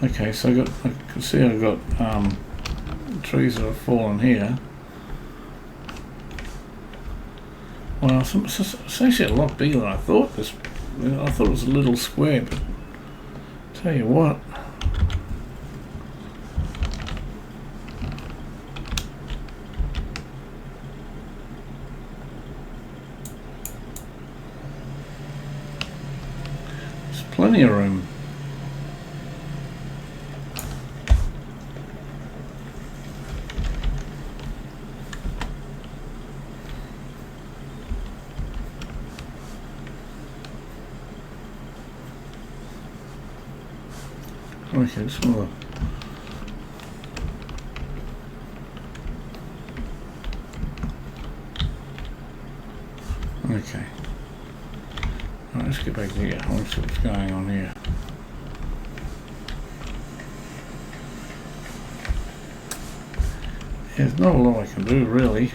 Okay, so I can see I've got trees that have fallen here. Well, it's actually a lot bigger than I thought. I thought it was a little square, but tell you what. There's plenty of room. Okay, just want to... Okay. Right, let's get back here. I want to see what's going on here. Yeah, there's not a lot I can do, really.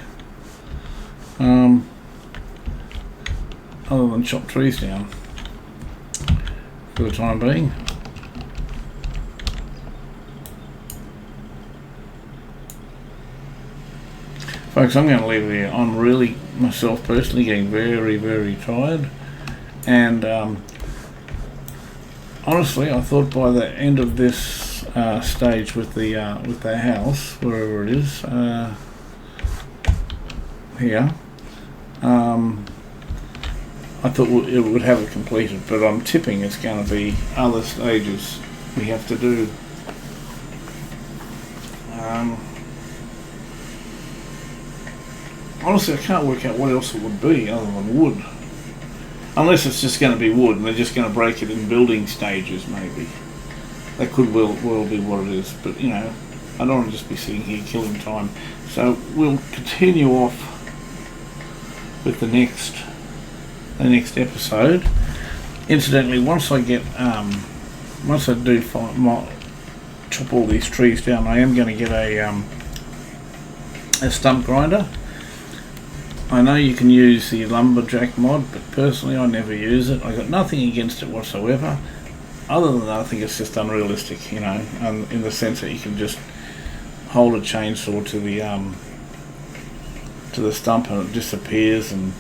Other than chop trees down. For the time being. Folks, I'm going to leave it here. I'm really, myself personally, getting very, very tired. And honestly, I thought by the end of this stage with the house, wherever it is, here, I thought it would have it completed. But I'm tipping it's going to be other stages we have to do. Honestly, I can't work out what else it would be other than wood. Unless it's just going to be wood and they're just going to break it in building stages, maybe. That could well be what it is. But, you know, I don't want to just be sitting here killing time. So we'll continue off with the next episode. Incidentally, once I do chop all these trees down, I am going to get a stump grinder. I know you can use the lumberjack mod, but personally I never use it. I got nothing against it whatsoever, other than I think it's just unrealistic, you know, in the sense that you can just hold a chainsaw to the stump and it disappears, and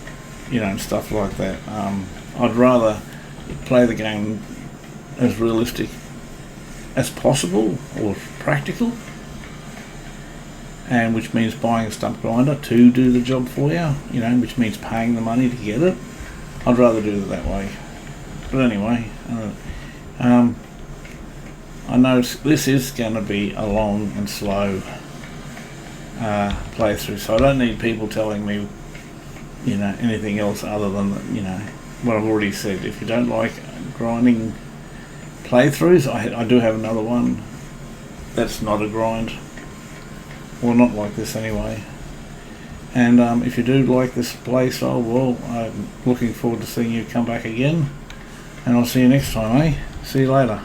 you know, and stuff like that. I'd rather play the game as realistic as possible, or practical, and which means buying a stump grinder to do the job for you, you know, which means paying the money to get it. I'd rather do it that way. But anyway, I know this is going to be a long and slow playthrough, so I don't need people telling me, you know, anything else other than, you know, what I've already said. If you don't like grinding playthroughs, I do have another one that's not a grind. Well, not like this anyway. And if you do like this play style, well, I'm looking forward to seeing you come back again. And I'll see you next time, eh? See you later.